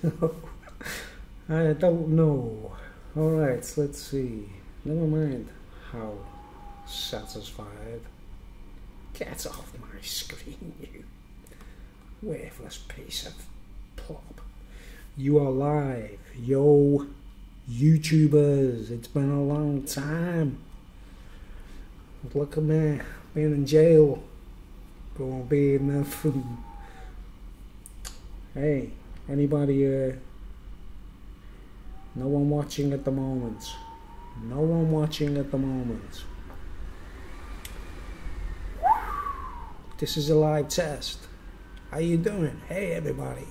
I don't know. Alright, let's see. Never mind how satisfied. Get off my screen, you worthless piece of plop. You are live. Yo, YouTubers, it's been a long time. Look at me, being in jail. Gonna be enough. Hey, anybody, no one watching at the moment. No one watching at the moment. This is a live test. How you doing? Hey, everybody.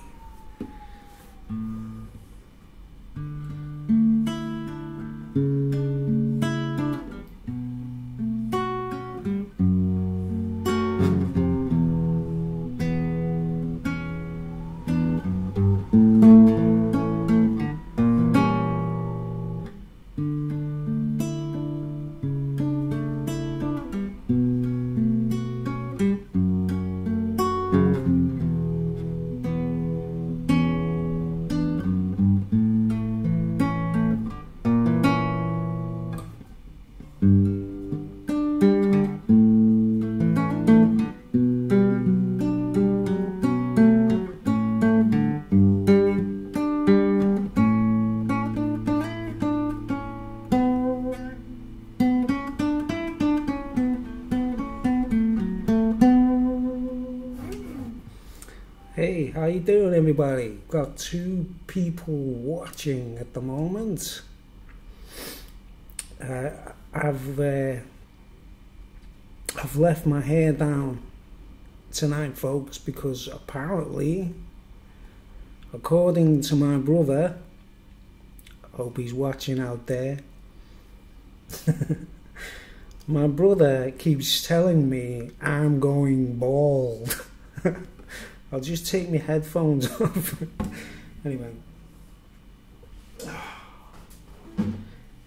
Hey, how you doing, everybody? Got 2 people watching at the moment. I've left my hair down tonight, folks, because apparently, according to my brother, hope he's watching out there. My brother keeps telling me I'm going bald. I'll just take my headphones off. Anyway.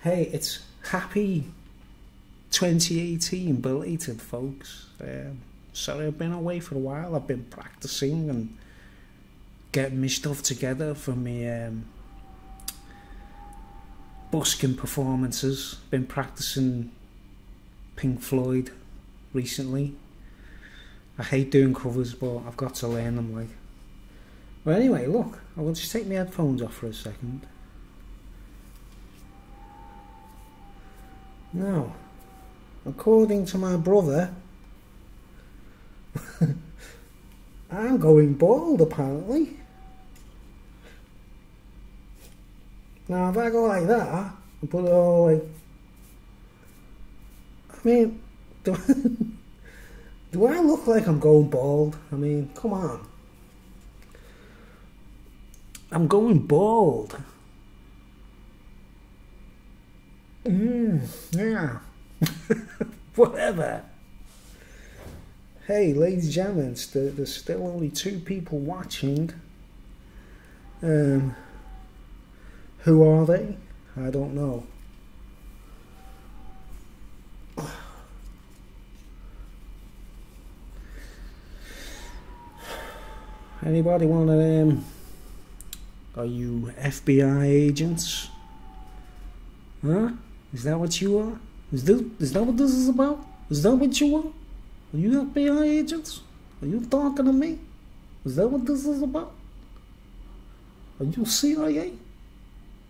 Hey, it's happy 2018 belated, folks. Sorry I've been away for a while. I've been practicing and getting my stuff together for my busking performances. Been practicing Pink Floyd recently. I hate doing covers, but I've got to learn them, like. But anyway, look, I will just take my headphones off for a second. Now, according to my brother, I'm going bald, apparently. Now, if I go like that, and put it all like... I mean... Do I look like I'm going bald? I mean, come on. I'm going bald. Yeah. Whatever. Hey, ladies and gentlemen, there's still only 2 people watching. Who are they? I don't know. Anybody want to, are you FBI agents? Huh? Is that what you are? Is that what this is about? Is that what you are? Are you FBI agents? Are you talking to me? Is that what this is about? Are you CIA?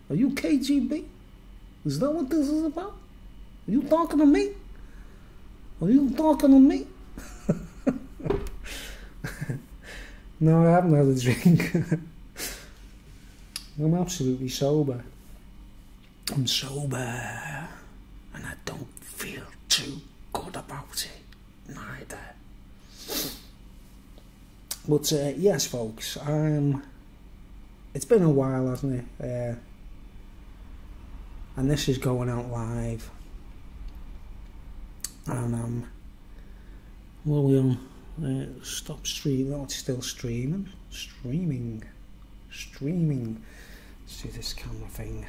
Are you KGB? Is that what this is about? Are you talking to me? Are you talking to me? No, I haven't had a drink. I'm absolutely sober. I'm sober. And I don't feel too good about it, neither. But, yes, folks, it's been a while, hasn't it? And this is going out live. And, what are we on? Stop streaming. Oh, it's still streaming. Streaming. Let's do this camera thing.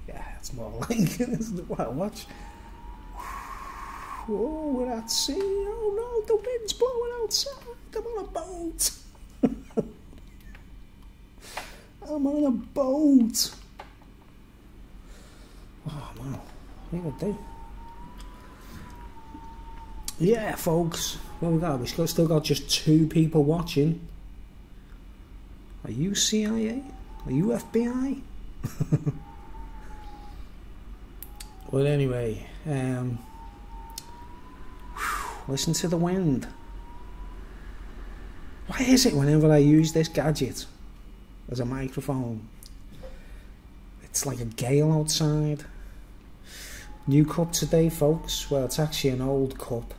Yeah, it's more like what? Watch. Oh, we're at sea. Oh no, the wind's blowing outside. I'm on a boat. I'm on a boat. Oh man, what do I do? Yeah, folks, there we go. We've still got just 2 people watching. Are you CIA? Are you FBI? Well, anyway, listen to the wind. Why is it whenever I use this gadget as a microphone, it's like a gale outside? New cup today, folks. Well, it's actually an old cup.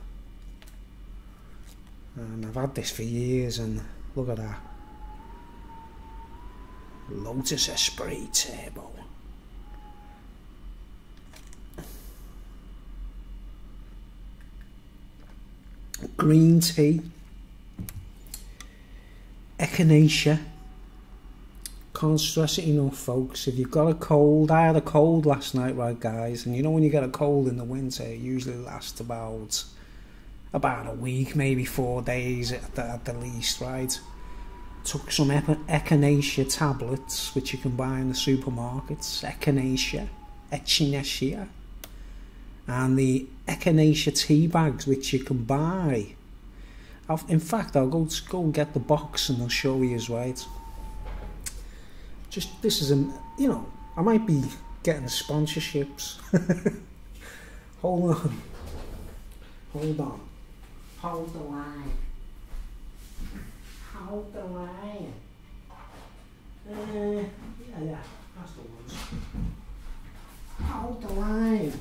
And I've had this for years, and look at that. Lotus Esprit Turbo. Green tea. Echinacea. Can't stress it enough, folks. If you've got a cold, I had a cold last night, right, guys? And you know when you get a cold in the winter, it usually lasts about a week, maybe 4 days at the least, right? Took some Echinacea tablets, which you can buy in the supermarkets. Echinacea, and the Echinacea tea bags, which you can buy. In fact, I'll go and get the box, and I'll show you, right? Just this is I might be getting sponsorships. Hold on. Hold the line. Hold the line. Yeah, that's the words. Hold the line.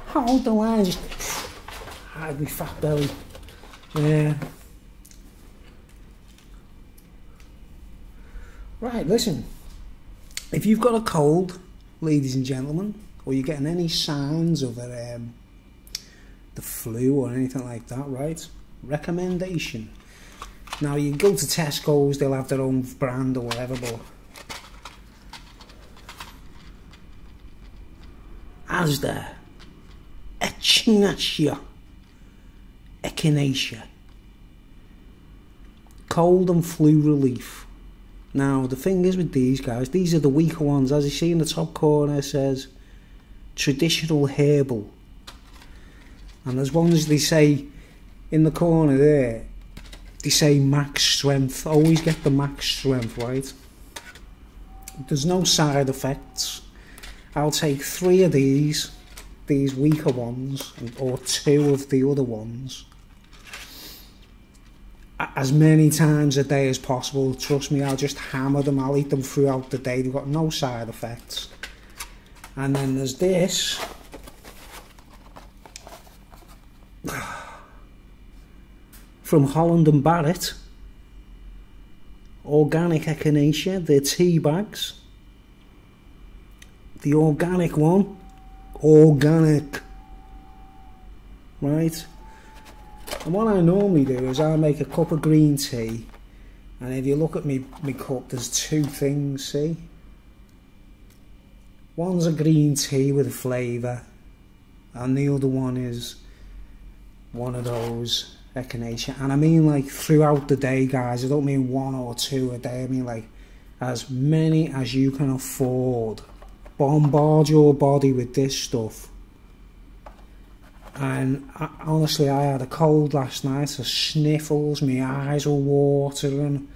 Hold the line. Just hide my fat belly. Yeah. Right, listen. If you've got a cold, ladies and gentlemen, or you're getting any signs of the flu or anything like that, right? Recommendation. Now, you go to Tesco's, they'll have their own brand or whatever, but Asda, Echinacea, cold and flu relief. Now, the thing is with these guys, these are the weaker ones. As you see in the top corner, it says traditional herbal. And there's ones they say in the corner there, they say max strength. Always get the max strength, right? There's no side effects. I'll take 3 of these weaker ones, or 2 of the other ones, as many times a day as possible. Trust me, I'll just hammer them. I'll eat them throughout the day. They've got no side effects. And then there's this. From Holland and Barrett. Organic Echinacea. They're tea bags. The organic one. Organic. Right? And what I normally do is I make a cup of green tea, and if you look at my cup, there's 2 things, see? One's a green tea with a flavour, and the other one is one of those Echinacea. And I mean like throughout the day, guys. I don't mean 1 or 2 a day. I mean like as many as you can afford. Bombard your body with this stuff. And honestly, I had a cold last night, the sniffles, my eyes were watering.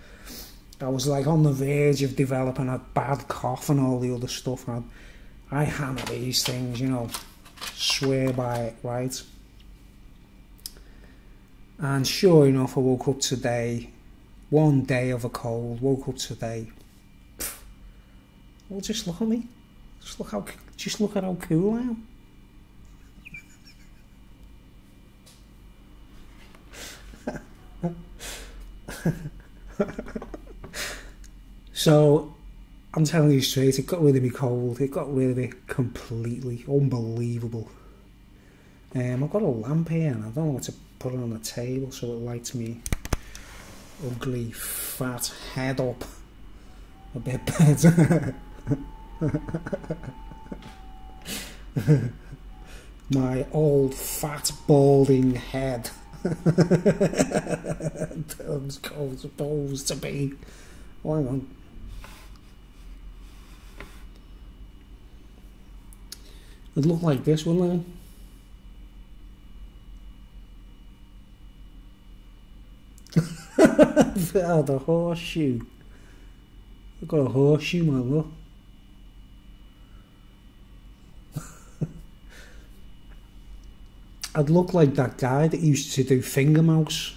I was like on the verge of developing a bad cough and all the other stuff. And I hammer these things, you know, swear by it, right? And sure enough, I woke up today, 1 day of a cold, woke up today. Well, just look at me. Just look at how cool I am. So, I'm telling you straight, it got rid of me cold. It got rid of it completely. Unbelievable. I've got a lamp here and I don't know what to put it on the table so it lights me ugly fat head up a bit better. My old fat balding head. That's supposed to be. Oh, hang on. It'd look like this, wouldn't it? Oh, the horseshoe. I've got a horseshoe, man, look. I'd look like that guy that used to do finger mouse.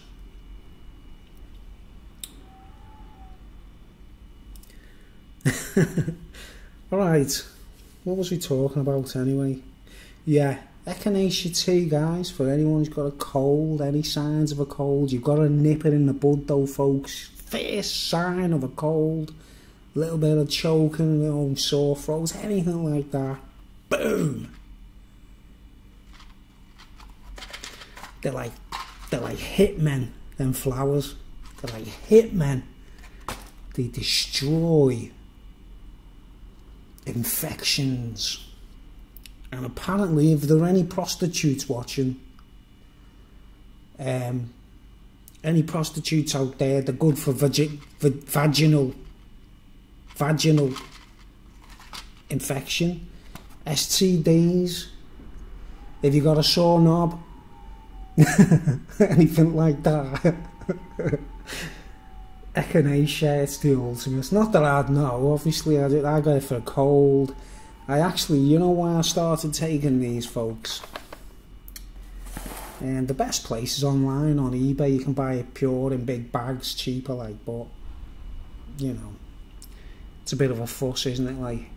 Alright, what was we talking about anyway? Yeah, echinacea tea, guys, for anyone who's got a cold, any signs of a cold. You've got to nip it in the bud though, folks. First sign of a cold, a little bit of choking, you know, sore throats, anything like that. Boom! They're like hitmen, them flowers. They're like hitmen. They destroy infections. And apparently, if there are any prostitutes watching, any prostitutes out there, they're good for vaginal infection, STDs, if you got a sore knob, anything like that. Echinacea, it's the ultimate. It's not that I'd know, obviously I got it for a cold. I actually, you know why I started taking these, folks? And the best place is online on eBay. You can buy it pure in big bags, cheaper, like, but you know, it's a bit of a fuss, isn't it, like?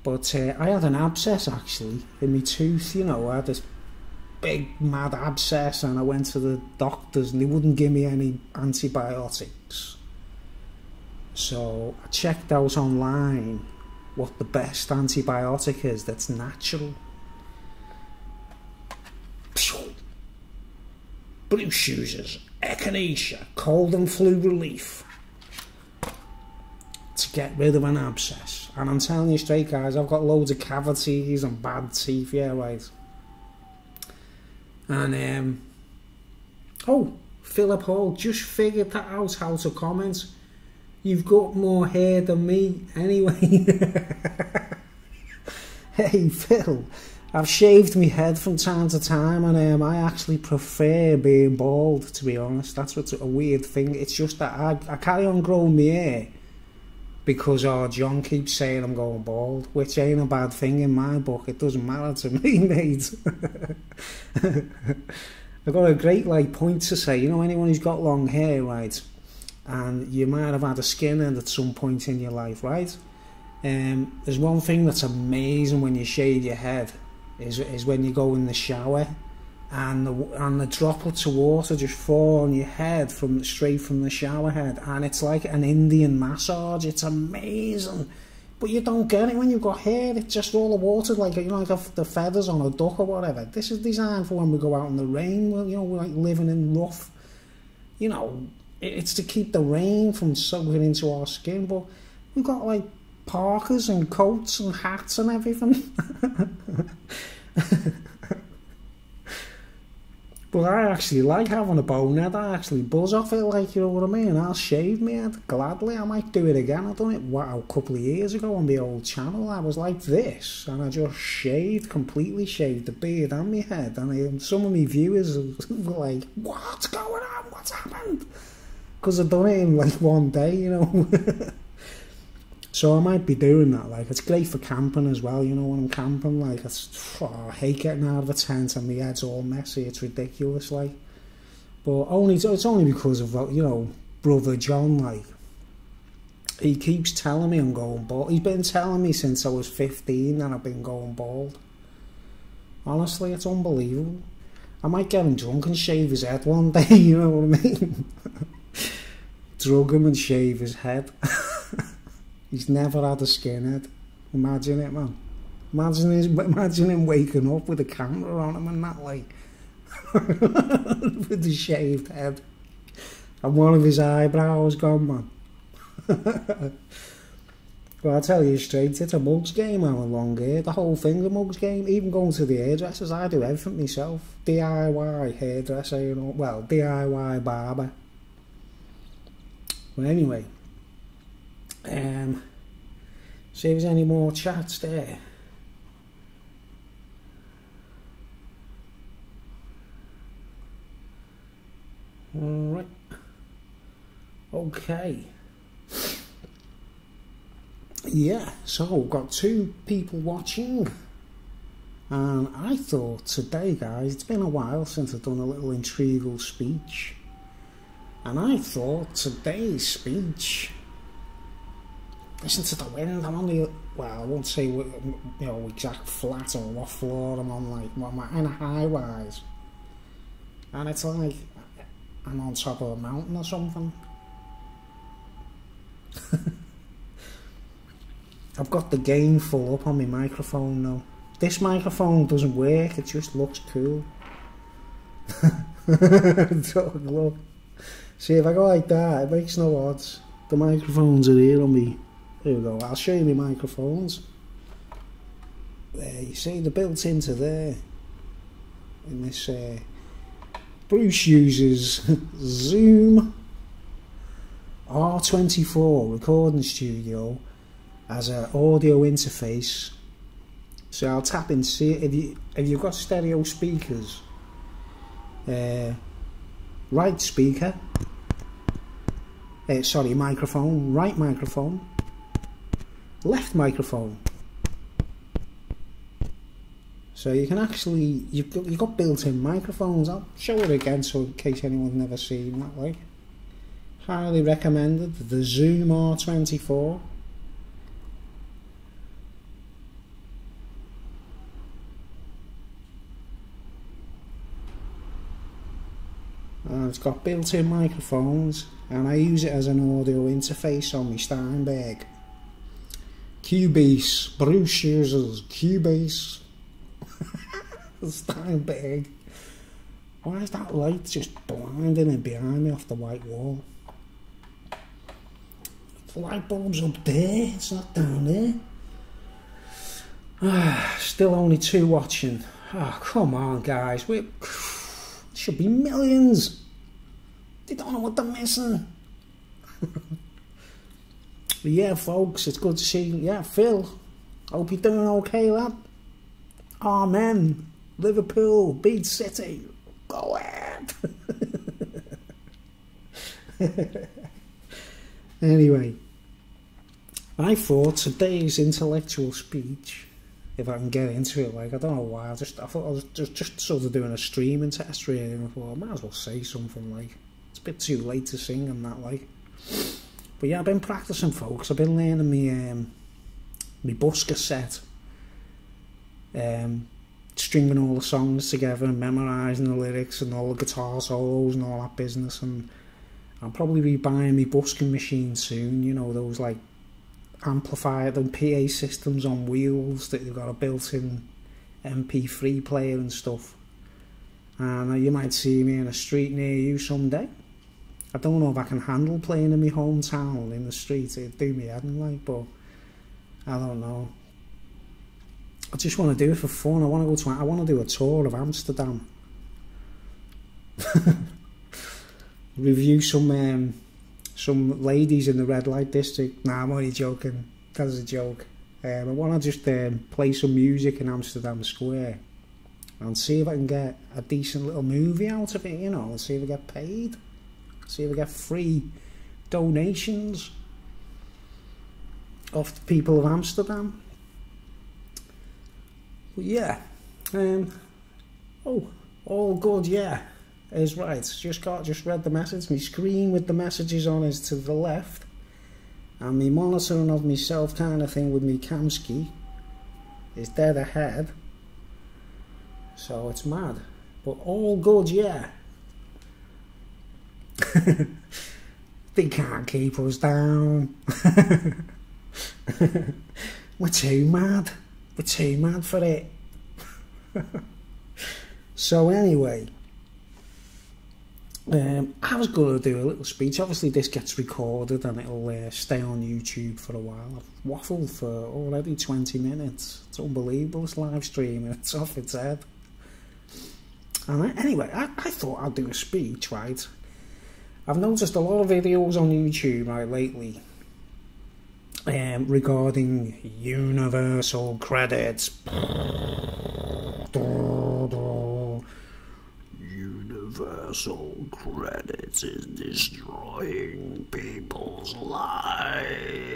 But I had an abscess actually in my tooth, you know. I had this big mad abscess and I went to the doctors and they wouldn't give me any antibiotics. So I checked out online what the best antibiotic is that's natural. Bruce uses echinacea, cold and flu relief, to get rid of an abscess. And I'm telling you straight, guys, I've got loads of cavities and bad teeth, yeah, right. And oh, Philip Hall just figured that out, how to comment. You've got more hair than me anyway. Hey Phil, I've shaved my head from time to time, and I actually prefer being bald, to be honest. That's what's a weird thing. It's just that I carry on growing my hair because John keeps saying I'm going bald, which ain't a bad thing in my book. It doesn't matter to me, mate. I've got a great point to say. You know, anyone who's got long hair, right, and you might have had a skin end at some point in your life, right? There's one thing that's amazing when you shave your head is when you go in the shower and the droplets of water just fall on your head straight from the shower head, and it's like an Indian massage. It's amazing. But you don't get it when you've got hair. It's just all the water, like, you know, like the feathers on a duck or whatever. This is designed for when we go out in the rain. Well, you know, we're like living in rough, you know, it's to keep the rain from soaking into our skin. But we've got like parkas and coats and hats and everything. But I actually like having a bone head. I actually buzz off it, like, you know what I mean? I'll shave my head gladly. I might do it again. I done it a couple of years ago on the old channel. I was like this, and I just completely shaved the beard and my head. And some of my viewers were like, "What's going on? What's happened?" Because I've done it in like one day, you know. So I might be doing that. Like, it's great for camping as well, you know, when I'm camping. Like, I hate getting out of a tent and my head's all messy. It's ridiculous, like. But it's only because of, you know, brother John, like. He keeps telling me I'm going bald. He's been telling me since I was 15 that I've been going bald. Honestly, it's unbelievable. I might get him drunk and shave his head one day, you know what I mean? Drug him and shave his head. He's never had a skinhead. Imagine it, man. Imagine him waking up with a camera on him and that, like, with the shaved head. And one of his eyebrows gone, man. But I'll tell you straight, it's a mugs game having long hair. The whole thing's a mugs game. Even going to the hairdressers, I do everything myself. DIY hairdresser, you know. Well, DIY barber. But anyway. See if there's any more chats there. Okay. Yeah, so we've got 2 people watching. And I thought today, guys, it's been a while since I've done a little integral speech. And I thought today's speech, listen to the wind, I'm on the, well, I won't say, you know, exact flat or what floor I'm on, like, I'm in a high-rise. And it's like, I'm on top of a mountain or something. I've got the gain full up on my microphone now. This microphone doesn't work, it just looks cool. Look. See, if I go like that, it makes no odds. The microphones are here on me. Here we go, I'll show you my microphones. There, you see, they're built into there. In this, Bruce uses Zoom R24 recording studio as an audio interface. So I'll tap in, see if you've got stereo speakers, right speaker, microphone, right microphone, left microphone. So you can actually, you've got built-in microphones. I'll show it again so in case anyone's never seen that, like. Highly recommended, the Zoom R24. And it's got built-in microphones, and I use it as an audio interface on my Steinberg. Cubase, Bruce uses Cubase. Steinberg. Why is that light just blinding it behind me off the white wall? The light bulb's up there, it's not down there. Still only 2 watching. Oh, come on, guys. There should be millions. They don't know what they're missing. But yeah, folks, it's good to see you. Yeah, Phil, hope you're doing okay, lad. Amen. Liverpool beat City. Go ahead. Anyway, I thought today's intellectual speech, if I can get into it, like, I don't know why, I thought I was just sort of doing a streaming test really, and I thought I might as well say something, like, it's a bit too late to sing and that, like. But yeah, I've been practicing, folks. I've been learning me busker set, stringing all the songs together and memorising the lyrics and all the guitar solos and all that business, and I'll probably be buying me busking machine soon, you know, those like amplifier, the PA systems on wheels that they've got a built-in MP3 player and stuff. And you might see me in a street near you someday. I don't know if I can handle playing in my hometown in the street, it'd do me head in, like, but I don't know. I just want to do it for fun. I want to do a tour of Amsterdam. Review some ladies in the red light district. Nah, I'm only joking. That's a joke. I want to just play some music in Amsterdam Square and see if I can get a decent little movie out of it, you know, and see if I get paid. See if I get free donations off the people of Amsterdam. But yeah, oh, all good, yeah, is right. Just read the message. My screen with the messages on is to the left, and me monitoring of myself kind of thing with me Kamsky is dead ahead. So it's mad, but all good, yeah. They can't keep us down. We're too mad. We're too mad for it. So anyway, I was going to do a little speech. Obviously this gets recorded and it'll stay on YouTube for a while. I've waffled for already 20 minutes. It's unbelievable, this live stream. It's off its head. And anyway, I thought I'd do a speech, right? I've noticed a lot of videos on YouTube, right, lately, regarding universal credits. Universal universal credit is destroying people's lives.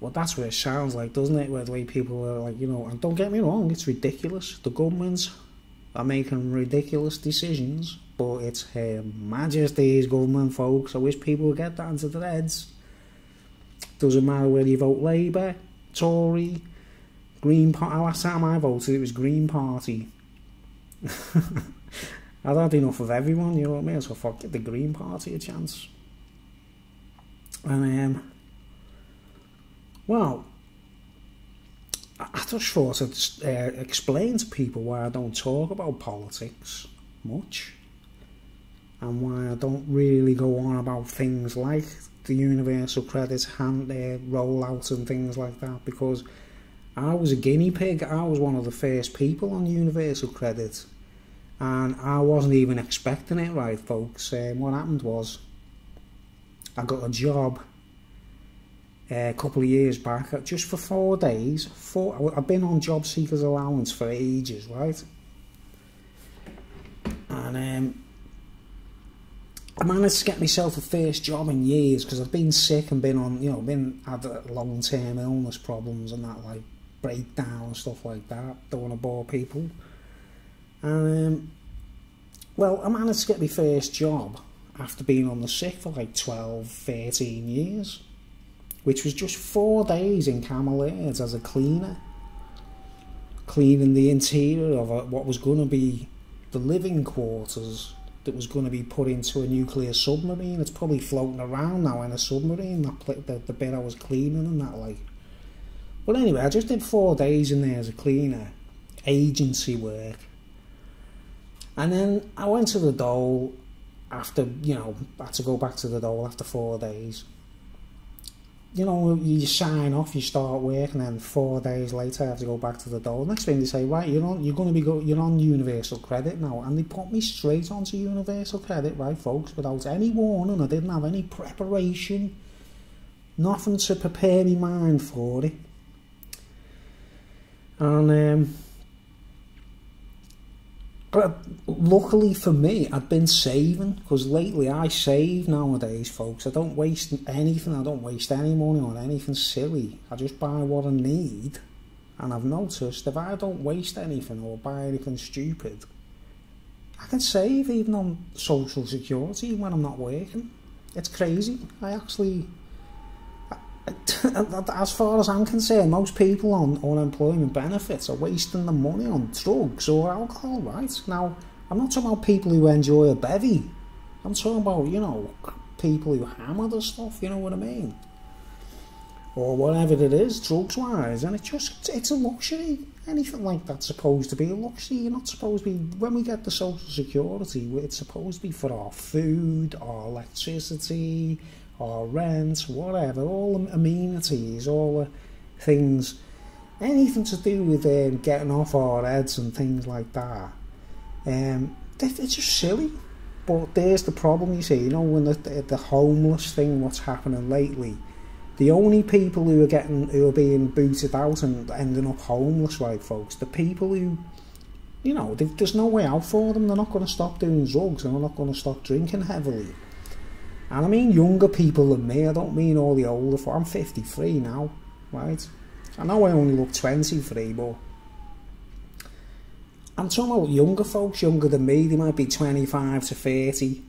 Well, that's what it sounds like, doesn't it? Where the way people are like, you know, and don't get me wrong, it's ridiculous. The governments are making ridiculous decisions, but it's Her Majesty's government, folks. I wish people would get that into their heads. Doesn't matter whether you vote Labour, Tory, Green Party. Last time I voted, it was Green Party. I've had enough of everyone, you know what I mean? So fuck, give the Green Party a chance. And well, I just thought I'd explain to people why I don't talk about politics much, and why I don't really go on about things like the universal credit rollout and things like that, because I was a guinea pig. I was one of the first people on universal credit, and I wasn't even expecting it, right, folks. What happened was, I got a job a couple of years back, just for 4 days. I've been on job seekers allowance for ages, right? And I managed to get myself a first job in years, because I've been sick and been on, you know, had long-term illness problems and that, like breakdown and stuff like that. Don't want to bore people. And well, I managed to get my first job after being on the sick for like 12, 13 years, which was just 4 days in Camel Airs as a cleaner, cleaning the interior of what was going to be the living quarters that was going to be put into a nuclear submarine. It's probably floating around now in a submarine, the bit I was cleaning and that, like. But anyway, I just did 4 days in there as a cleaner, agency work. And then I went to the dole after, you know, I had to go back to the dole after 4 days. You know, you sign off, you start work, and then 4 days later I have to go back to the dole. Next thing they say, right, you're on universal credit now, and they put me straight onto universal credit, right, folks, without any warning. I didn't have any preparation, nothing to prepare my mind for it. And but luckily for me, I'd been saving, because lately I save nowadays, folks. I don't waste anything. I don't waste any money on anything silly. I just buy what I need. And I've noticed if I don't waste anything or buy anything stupid, I can save even on social security when I'm not working. It's crazy. As far as I'm concerned, most people on unemployment benefits are wasting the money on drugs or alcohol, right? Now, I'm not talking about people who enjoy a bevy. I'm talking about, you know, people who hammer the stuff, you know what I mean? Or whatever it is, drugs-wise, and it's a luxury. Anything like that's supposed to be a luxury. You're not supposed to be, when we get the social security, it's supposed to be for our food, our electricity, or rent, whatever, all the amenities, all the things, anything to do with getting off our heads and things like that. It's just silly. But there's the problem, you see, you know, when the homeless thing, what's happening lately, the only people who are being booted out and ending up homeless, right, folks, the people who, you know, there's no way out for them. They're not going to stop doing drugs, and they're not going to stop drinking heavily. And I mean younger people than me, I don't mean all the older folk. I'm 53 now, right? I know I only look 23, but I'm talking about younger folks, younger than me. They might be 25 to 30.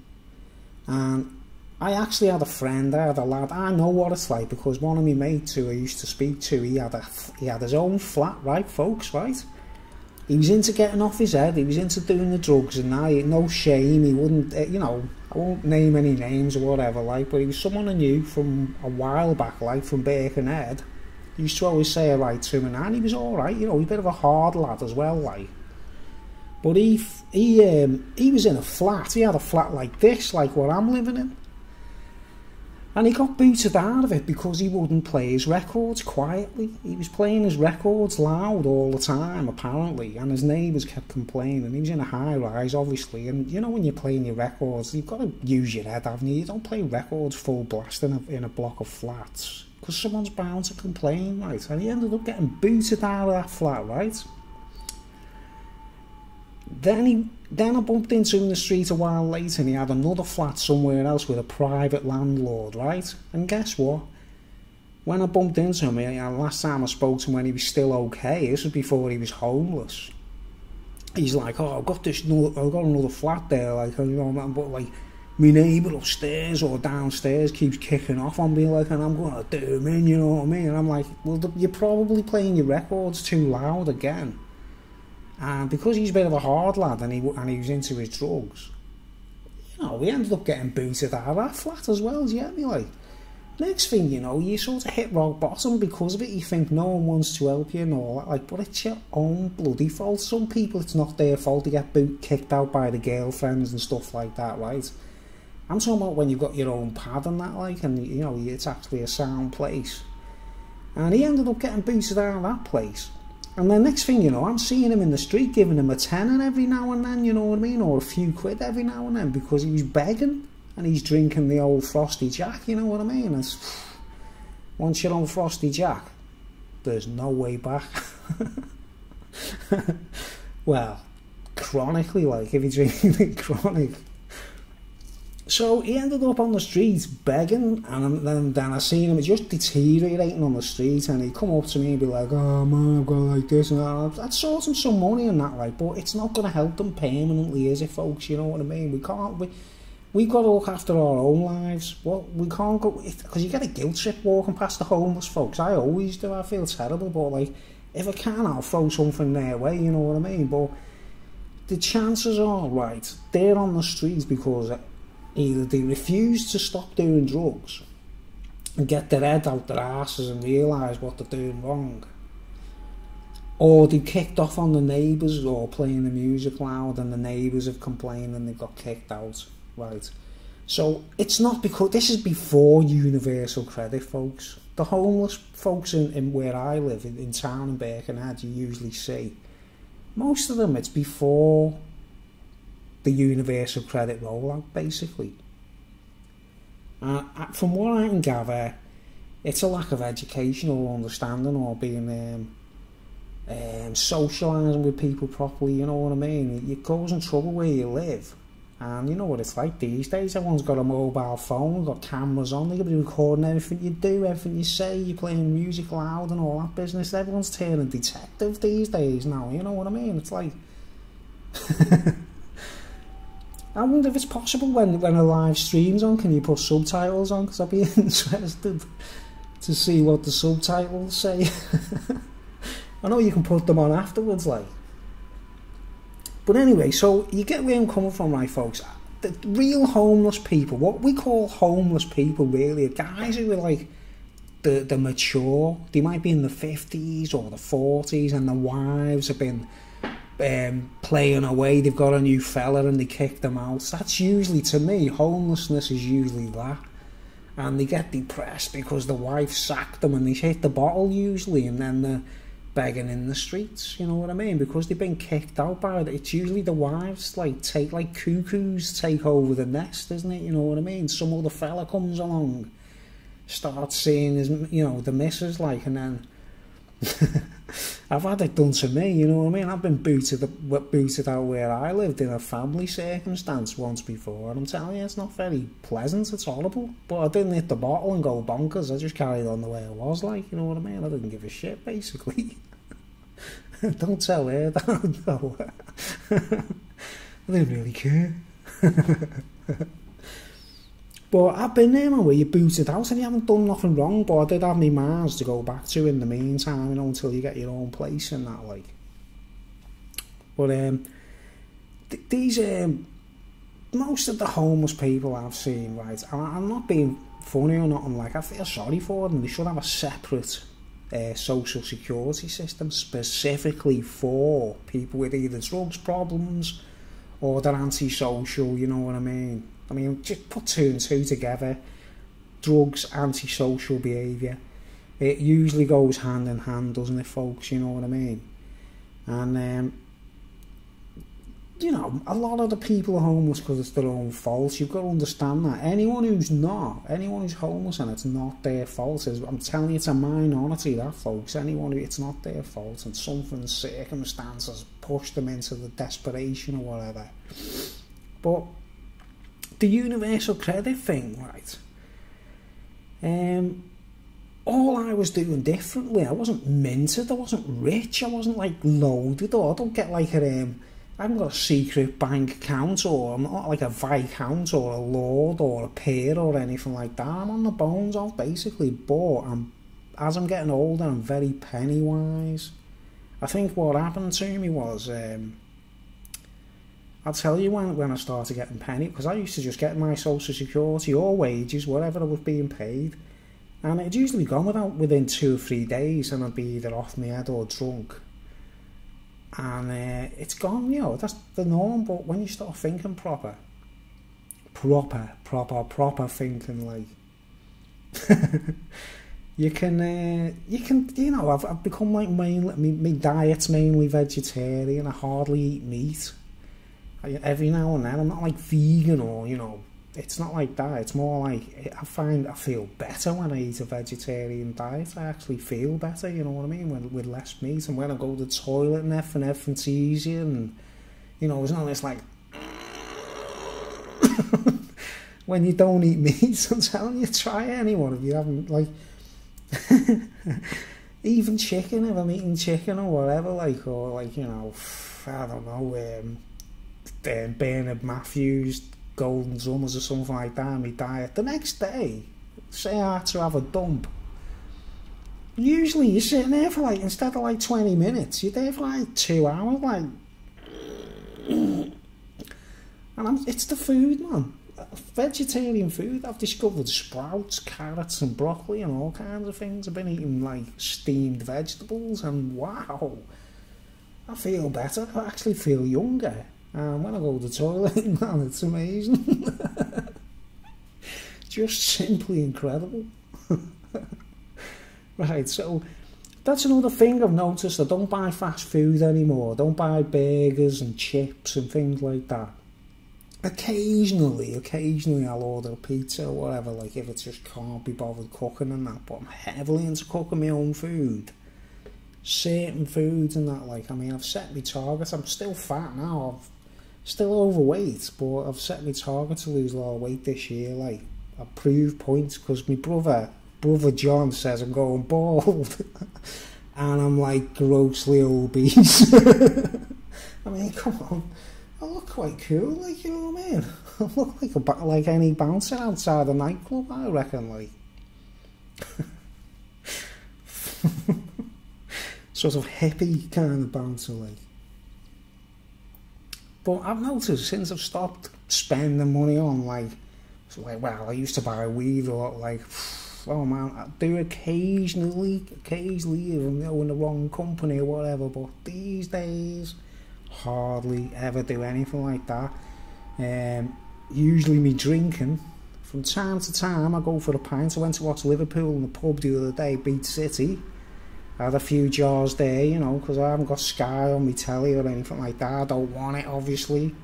And I actually had a friend, I had a lad, I know what it's like, because one of my mates who I used to speak to, he had his own flat, right, folks, right? He was into getting off his head, he was into doing the drugs and that, no shame, he wouldn't, you know, I won't name any names or whatever, like, but he was someone I knew from a while back, like, from Birkenhead. He used to always say right to him, and he was alright, you know, he's a bit of a hard lad as well, like. But he was in a flat, he had a flat like this, like what I'm living in. And he got booted out of it because he wouldn't play his records quietly. He was playing his records loud all the time, apparently, and his neighbours kept complaining. He was in a high-rise, obviously, and you know when you're playing your records, you've got to use your head, haven't you? You don't play records full blast in a block of flats, because someone's bound to complain, right? And he ended up getting booted out of that flat, right? Then I bumped into him in the street a while later, and he had another flat somewhere else with a private landlord, right? And guess what? When I bumped into him, last time I spoke to him when he was still okay, this was before he was homeless. He's like, oh, I've got another flat there, like, you know, but like, my neighbour upstairs or downstairs keeps kicking off on me, like, and I'm going to do him in, you know what I mean? And I'm like, well, you're probably playing your records too loud again. And because he's a bit of a hard lad and he was into his drugs, you know, we ended up getting booted out of that flat as well, do you get me? Like, next thing you know, you sort of hit rock bottom because of it. You think no one wants to help you and all that, like, but it's your own bloody fault. Some people, it's not their fault. They get kicked out by the girlfriends and stuff like that, right? I'm talking about when you've got your own pad and that, like, and, you know, it's actually a sound place. And he ended up getting booted out of that place. And then next thing you know, I'm seeing him in the street giving him a tenner every now and then, you know what I mean? Or a few quid every now and then because he was begging and he's drinking the old Frosty Jack, you know what I mean? It's, once you're on Frosty Jack, there's no way back. Well, chronically, like, if you're drinking it chronic. So he ended up on the street begging, and then I seen him just deteriorating on the street, and he'd come up to me and be like, oh man, I've got like this and that. I'd sort him some money and that, like, but it's not going to help them permanently, is it, folks? You know what I mean? We've got to look after our own lives. Well, we can't go, because you get a guilt trip walking past the homeless folks. I always do. I feel terrible, but like, if I can, I'll throw something their way, you know what I mean? But the chances are, right, they're on the streets because either they refuse to stop doing drugs and get their head out their asses and realise what they're doing wrong, or they kicked off on the neighbours or playing the music loud and the neighbours have complained and they got kicked out, right? So it's not because, this is before universal credit, folks. The homeless folks in where I live, in town in Birkenhead, you usually see, most of them, it's before the universal credit rollout, basically. From what I can gather, it's a lack of education or understanding or being socialising with people properly, you know what I mean? You're causing trouble where you live. And you know what it's like these days, everyone's got a mobile phone, got cameras on, they can be recording everything you do, everything you say, you're playing music loud and all that business. Everyone's turning detective these days now, you know what I mean? It's like... I wonder if it's possible when a live stream's on, can you put subtitles on? Because I'd be interested to see what the subtitles say. I know you can put them on afterwards, like. But anyway, so you get where I'm coming from, right, folks? The real homeless people, what we call homeless people, really, are guys who are like the mature. They might be in the 50s or the 40s, and the wives have been playing away. They've got a new fella and they kick them out. That's usually, to me, homelessness is usually that. And they get depressed because the wife sacked them and they hit the bottle usually, and then they're begging in the streets, you know what I mean? Because they've been kicked out by it. It's usually the wives, like cuckoos take over the nest, isn't it? You know what I mean? Some other fella comes along, starts seeing his, you know, the missus, like, and then I've had it done to me, you know what I mean? I've been booted out where I lived in a family circumstance once before, and I'm telling you, it's not very pleasant, it's horrible. But I didn't hit the bottle and go bonkers, I just carried on the way I was, like, you know what I mean? I didn't give a shit, basically. Don't tell her that, no. I didn't really care. But I've been there, man, where you're booted out and you haven't done nothing wrong, but I did have my Mars to go back to in the meantime, you know, until you get your own place and that, like. But these most of the homeless people I've seen, right, I'm not being funny or nothing, like, I feel sorry for them. They should have a separate social security system specifically for people with either drugs problems or they're antisocial, you know what I mean? I mean, just put two and two together. Drugs, antisocial behaviour. It usually goes hand in hand, doesn't it, folks? You know what I mean? And you know, a lot of the people are homeless because it's their own fault. You've got to understand that. Anyone who's homeless and it's not their fault, I'm telling you, it's a minority, that, folks. Anyone who, it's not their fault, and something, circumstances pushed them into the desperation or whatever. But the universal credit thing, right? All I was doing differently, I wasn't minted, I wasn't rich, I wasn't like loaded, or I don't get like I haven't got a secret bank account, or I'm not like a Viscount or a Lord or a peer or anything like that. I'm on the bones of, basically, but as I'm getting older, I'm very penny wise. I think what happened to me was, I'll tell you when I started getting penny, because I used to just get my social security or wages, whatever I was being paid, and it'd usually gone within 2 or 3 days, and I'd be either off my head or drunk. And it's gone, you know, that's the norm. But when you start thinking proper thinking, like, you can, you know, I've become like my diet's mainly vegetarian. I hardly eat meat. Every now and then, I'm not like vegan, or, you know, it's not like that. It's more like, I feel better when I eat a vegetarian diet. I actually feel better, you know what I mean, with less meat. And when I go to the toilet and everything's easier, and, you know, it's not this like when you don't eat meat. I'm telling you, try anyone if you haven't, like even chicken, if I'm eating chicken or whatever, like, or like, you know, I don't know, Bernard Matthews Golden Summers or something like that in my diet. The next day, say I had to have a dump, usually you're sitting there for like, instead of like 20 minutes, you're there for like 2 hours, like, and it's the food, man. Vegetarian food. I've discovered sprouts, carrots and broccoli and all kinds of things. I've been eating like steamed vegetables, and wow, I feel better. I actually feel younger. And when I go to the toilet, man, it's amazing. Just simply incredible. Right, so that's another thing I've noticed. I don't buy fast food anymore. I don't buy burgers and chips and things like that. Occasionally I'll order a pizza or whatever, like if it just can't be bothered cooking and that. But I'm heavily into cooking my own food. Certain foods and that, like, I mean, I've set my targets. I'm still fat now. Still overweight, but I've set my target to lose a lot of weight this year. Like, I've proved points, because my brother John says I'm going bald, and I'm like grossly obese. I mean, come on, I look quite cool, like, you know what I mean? I look like any bouncer outside a nightclub, I reckon, like. Sort of hippie kind of bouncer, like. But I've noticed since I've stopped spending money on, like, well, I used to buy weed, or like, oh man, I do occasionally if I'm, you know, in the wrong company or whatever, but these days, hardly ever do anything like that. Usually me drinking, from time to time I go for a pint. I went to watch Liverpool in the pub the other day, Beat City. I had a few jars there, you know, because I haven't got Sky on my telly or anything like that. I don't want it, obviously.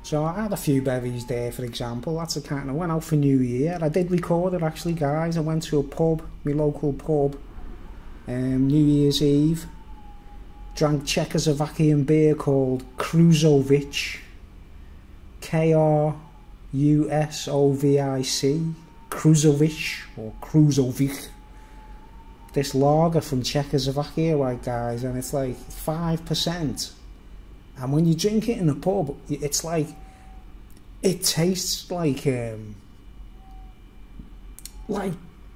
So I had a few bevies there, for example. That's the kind of, I went out for New Year. I did record it, actually, guys. I went to a pub, my local pub, New Year's Eve. Drank Czechoslovakian beer called Kruzovic. K-R-U-S-O-V-I-C. Kruzovic, or Kruzovic. This lager from Czechoslovakia, right, guys, and it's like 5%. And when you drink it in a pub, it's like, it tastes like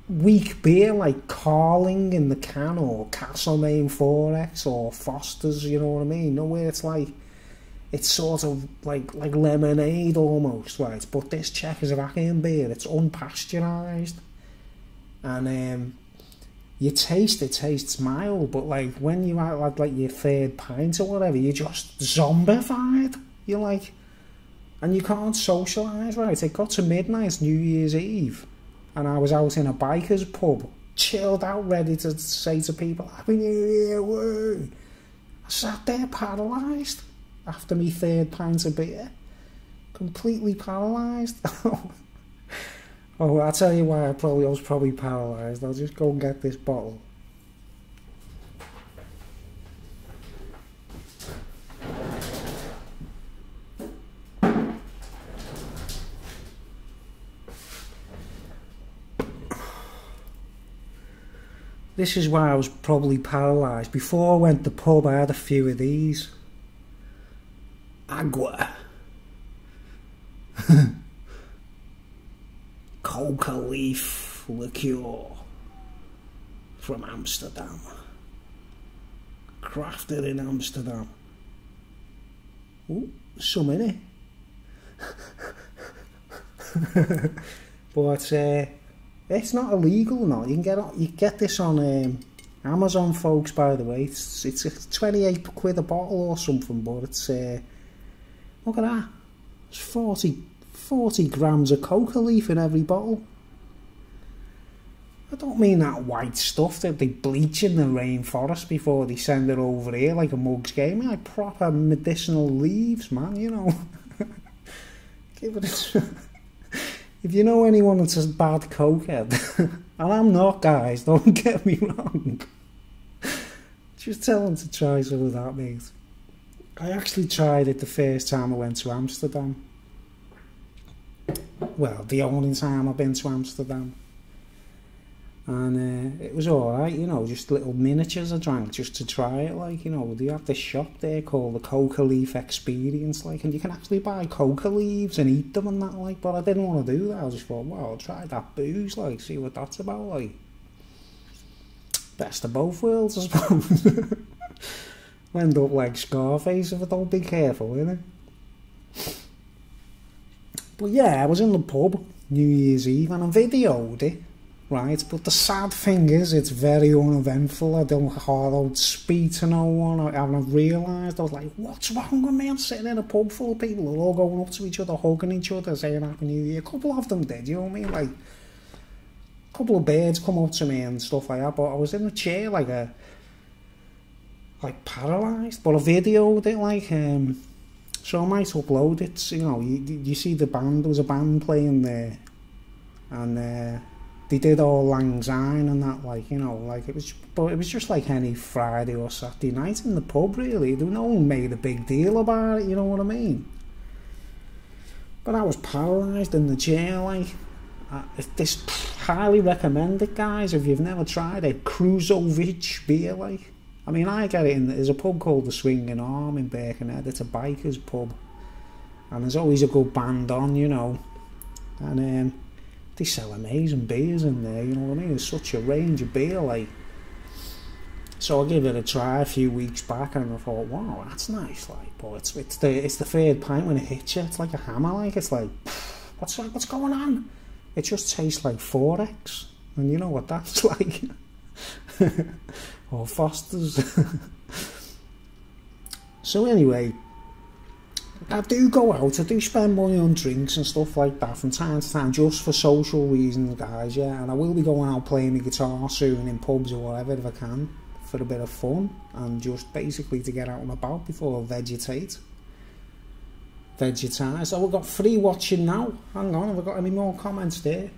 weak beer, like Carling in the can, or Castlemaine 4X, or Foster's, you know what I mean? No, where it's like, it's sort of like lemonade almost, right? But this Czechoslovakian beer, it's unpasteurised, and you taste, it tastes mild, but like when you had like your third pint or whatever, you're just zombified. You're like, and you can't socialise, right? It got to midnight, New Year's Eve, and I was out in a biker's pub, chilled out, ready to say to people, Happy New Year, woo! I sat there paralysed. after me third pint of beer. Completely paralysed. Oh, I'll tell you why I was probably paralysed. I'll just go and get this bottle. This is why I was probably paralysed. Before I went to the pub, I had a few of these. Agua. Coca leaf liqueur from Amsterdam. Crafted in Amsterdam. Ooh, some in it. But it's not illegal, no. You can get this on Amazon, folks. By the way, it's 28 quid a bottle or something. But it's look at that. It's 40 grams of coca leaf in every bottle. I don't mean that white stuff that they bleach in the rainforest before they send it over here like a mug's game. I mean, like proper medicinal leaves, man. You know. Give it a. If you know anyone that's a bad cokehead, and I'm not, guys, don't get me wrong, just tell them to try some of that, mate. I actually tried it the first time I went to Amsterdam. Well, the only time I've been to Amsterdam. And it was alright, you know, just little miniatures I drank just to try it, like, you know. They have this shop there called the Coca Leaf Experience, like, and you can actually buy coca leaves and eat them and that, like, but I didn't want to do that. I just thought, well, I'll try that booze, like, see what that's about, like. Best of both worlds, I suppose. I'll end up like Scarface if I don't be careful, innit? But yeah, I was in the pub New Year's Eve and I videoed it. Right, but the sad thing is, it's very uneventful. I don't speak to no one. I haven't realised. I was like, what's wrong with me? I'm sitting in a pub full of people, they're all going up to each other, hugging each other, saying Happy New Year. A couple of them did, you know what I mean? Like, a couple of birds come up to me and stuff like that, but I was in a chair like paralysed. But I videoed it, like, so I might upload it. You know, you see the band, there was a band playing there, and they did all Lang Syne and that, like, you know, like, it was just like any Friday or Saturday night in the pub, really. No one made a big deal about it, you know what I mean? But I was paralysed in the chair, like, this highly recommend it, guys, if you've never tried it. Kruzovic beer, like, I mean, I get it there's a pub called the Swinging Arm in Birkenhead. It's a biker's pub, and there's always a good band on, you know, and they sell amazing beers in there, you know what I mean? There's such a range of beer, like. So I gave it a try a few weeks back, and I thought, wow, that's nice, like. But it's the third pint when it hits you. It's like a hammer, like. It's like, what's going on? It just tastes like Forex, and you know what that's like. Or Foster's. So anyway, I do go out, I do spend money on drinks and stuff like that from time to time, just for social reasons, guys, yeah, and I will be going out playing the guitar soon in pubs or whatever if I can, for a bit of fun, and just basically to get out and about before I vegetise. So we've got 3 watching now. Hang on, have I got any more comments there?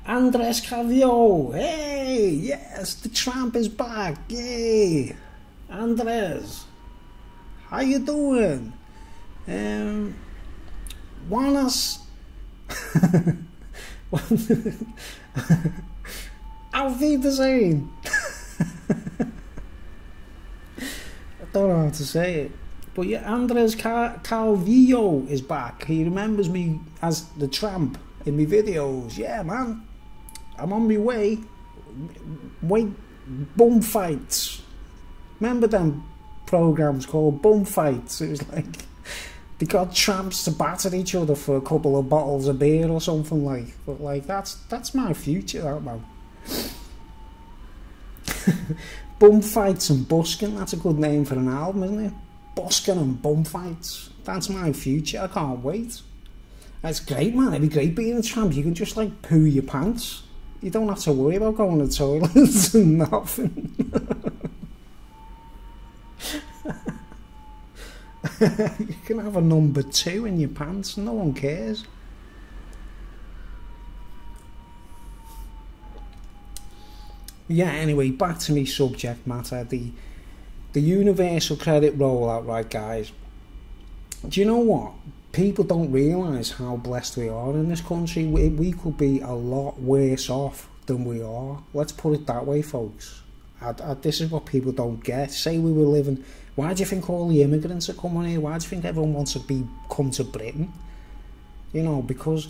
Andres Cavio, hey, yes, the tramp is back, yay. Andres, how you doing? Buenas. Auf Wiedersehen. I don't know how to say it, but yeah, Andres Calvillo is back. He remembers me as the tramp in my videos. Yeah, man, I'm on my way. Wait, bum fights. Remember them programs called bum fights? It was like they got tramps to batter each other for a couple of bottles of beer or something, like. But like that's my future, that, man. Bum fights and busking. That's a good name for an album, isn't it? Busking and bum fights. That's my future. I can't wait. It's great, man. It'd be great being a tramp. You can just like poo your pants. You don't have to worry about going to the toilet and nothing. You can have a number 2 in your pants, no one cares. Yeah, anyway, back to me subject matter, the universal credit rollout, right, guys? Do you know what? People don't realise how blessed we are in this country. We could be a lot worse off than we are. Let's put it that way, folks. This is what people don't get. Say we were living... Why do you think all the immigrants are coming here? Why do you think everyone wants to come to Britain? You know, because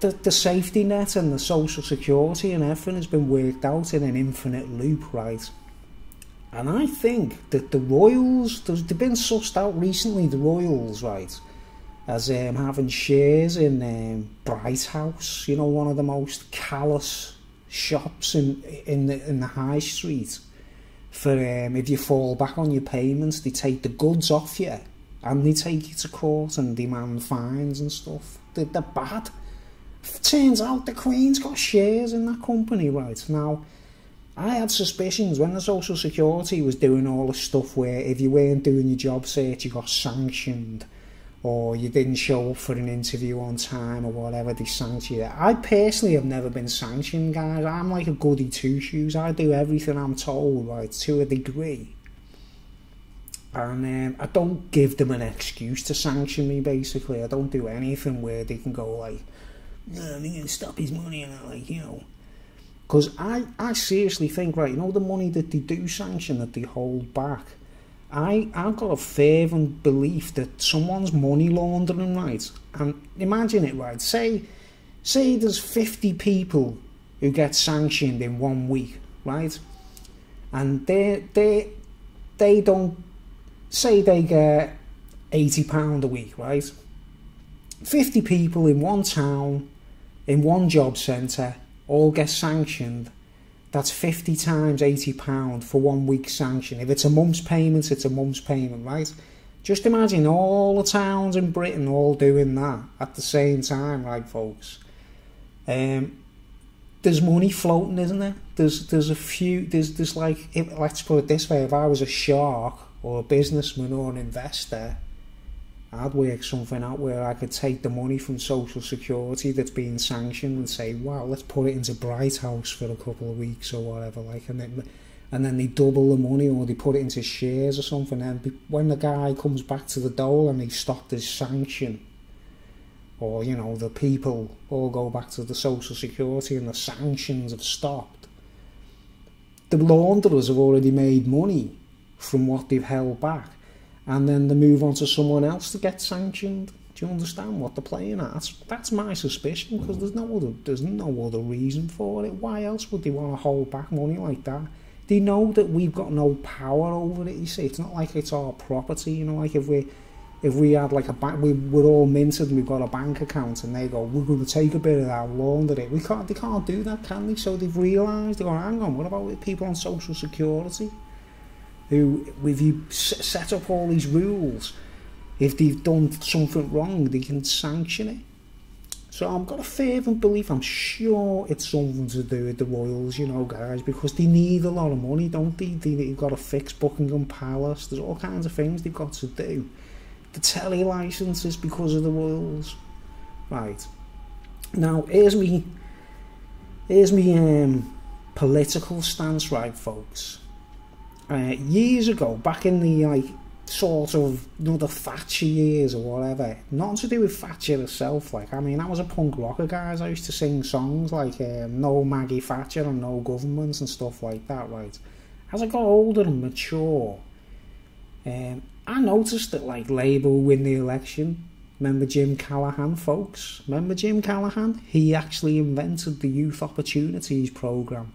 the safety net and the social security and everything has been worked out in an infinite loop, right? And I think that the Royals... They've been sussed out recently, the Royals, right? As having shares in Bright House, you know, one of the most callous shops in the high street. For if you fall back on your payments, they take the goods off you and they take you to court and demand fines and stuff. They're bad. Turns out the Queen's got shares in that company, right? Now, I had suspicions when the Social Security was doing all the stuff where if you weren't doing your job search, you got sanctioned, or you didn't show up for an interview on time or whatever, they sanctioned you. I personally have never been sanctioned, guys. I'm like a goody two-shoes. I do everything I'm told, right, to a degree. And I don't give them an excuse to sanction me, basically. I don't do anything where they can go like, no, they're going to stop his money, and I'm like, you know. Because I seriously think, right, you know, the money that they do sanction, that they hold back, I've got a fervent belief that someone's money laundering, right? And imagine it, right? Say there's 50 people who get sanctioned in 1 week, right? And they don't, say they get £80 a week, right? 50 people in one town, in one job centre, all get sanctioned. That's 50 times £80 for 1 week sanction. If it's a month's payment, it's a month's payment, right? Just imagine all the towns in Britain all doing that at the same time, right, folks? There's money floating, isn't there? There's a few, there's like, let's put it this way, if I was a shark or a businessman or an investor, I'd work something out where I could take the money from Social Security that's being sanctioned and say, wow, let's put it into Bright House for a couple of weeks or whatever, like, and then they double the money, or they put it into shares or something. And when the guy comes back to the dole and they stopped his sanction, or, you know, the people all go back to the Social Security and the sanctions have stopped, the launderers have already made money from what they've held back. And then they move on to someone else to get sanctioned. Do you understand what they're playing at? That's my suspicion, because there's no other reason for it. Why else would they want to hold back money like that? They know that we've got no power over it, you see. It's not like it's our property, you know, like if we had like a bank, we're all minted and we've got a bank account, and they go, we're going to take a bit of that, launder it. They can't do that, can they? So they've realised, they go, hang on, what about people on Social Security? Who, if you set up all these rules, if they've done something wrong, they can sanction it. So I've got a fervent belief, I'm sure it's something to do with the Royals, you know, guys, because they need a lot of money, don't they? They've got to fix Buckingham Palace, there's all kinds of things they've got to do. The telly licence is because of the Royals. Right. Now, here's me political stance, right, folks? Years ago, back in the like sort of, you know, the Thatcher years or whatever, nothing to do with Thatcher herself. Like, I mean, I was a punk rocker, guys. I used to sing songs like No Maggie Thatcher and No Government and stuff like that, right? As I got older and mature, I noticed that like Labour will win the election. Remember Jim Callaghan, folks? Remember Jim Callaghan? He actually invented the Youth Opportunities Programme.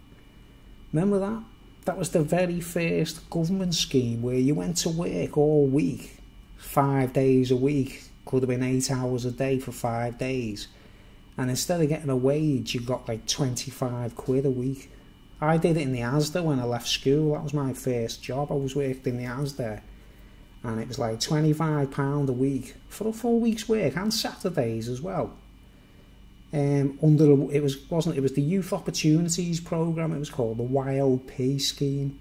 Remember that? That was the very first government scheme where you went to work all week, 5 days a week, could have been 8 hours a day for 5 days. And instead of getting a wage, you got like 25 quid a week. I did it in the Asda when I left school. That was my first job. I was working in the Asda. And it was like £25 a week for a full week's work, and Saturdays as well. It was the Youth Opportunities Programme. It was called the YOP scheme.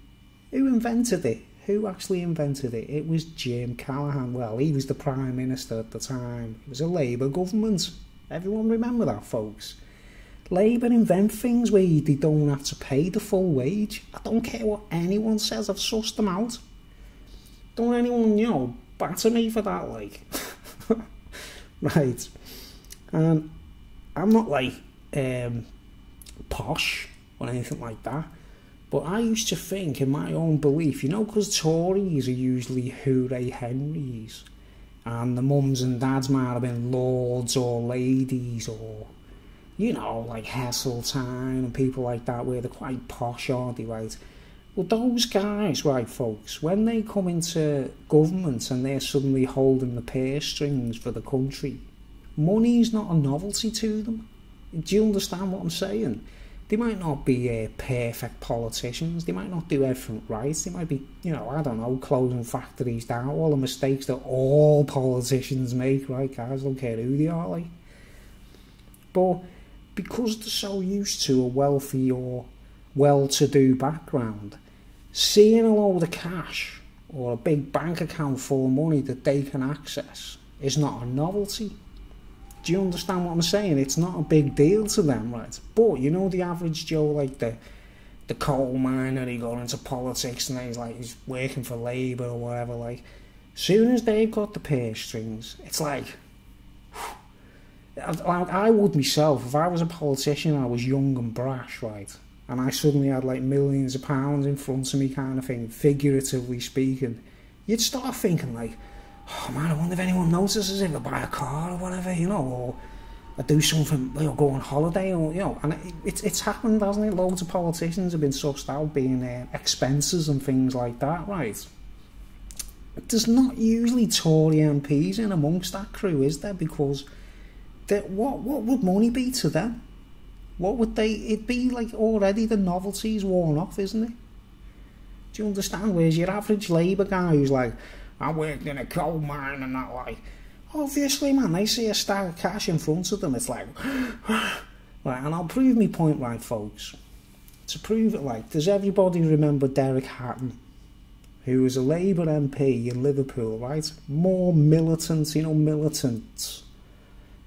Who invented it? Who actually invented it? It was Jim Callaghan. Well, he was the Prime Minister at the time. It was a Labour government. Everyone remember that, folks? Labour invent things where they don't have to pay the full wage. I don't care what anyone says, I've sussed them out. Don't anyone, batter me for that, like. Right. And I'm not like posh or anything like that. But I used to think, in my own belief, because Tories are usually hooray Henrys, and the mums and dads might have been lords or ladies or, like Heseltine and people like that, where they're quite posh, aren't they, right? Well, those guys, right, folks, when they come into government and they're suddenly holding the purse strings for the country, money's not a novelty to them. Do you understand what I'm saying? They might not be perfect politicians. They might not do everything right. They might be, I don't know, closing factories down. All the mistakes that all politicians make, right, guys? Don't care who they are, like. But because they're so used to a wealthy or well-to-do background, seeing a load of cash or a big bank account full of money that they can access is not a novelty. Do you understand what I'm saying? It's not a big deal to them, right? But, the average Joe, like the coal miner, he got into politics and he's working for Labour or whatever, like, soon as they've got the purse strings, it's like, I would myself, if I was a politician, I was young and brash, right? And I suddenly had like millions of pounds in front of me kind of thing, figuratively speaking, you'd start thinking like, oh man, I wonder if anyone notices if I buy a car or whatever, or I do something, go on holiday, or, and it's happened, hasn't it? Loads of politicians have been sussed out being expenses and things like that, right? There's not usually Tory MPs in amongst that crew, is there? Because what would money be to them? What would it'd be like already the novelty's worn off, isn't it? Do you understand? Whereas your average Labour guy who's like, I worked in a coal mine and that, like, obviously, man, they see a stack of cash in front of them, it's like, right, and I'll prove my point right, folks. To prove it, like, does everybody remember Derek Hatton, who was a Labour MP in Liverpool, right? More militant, militant,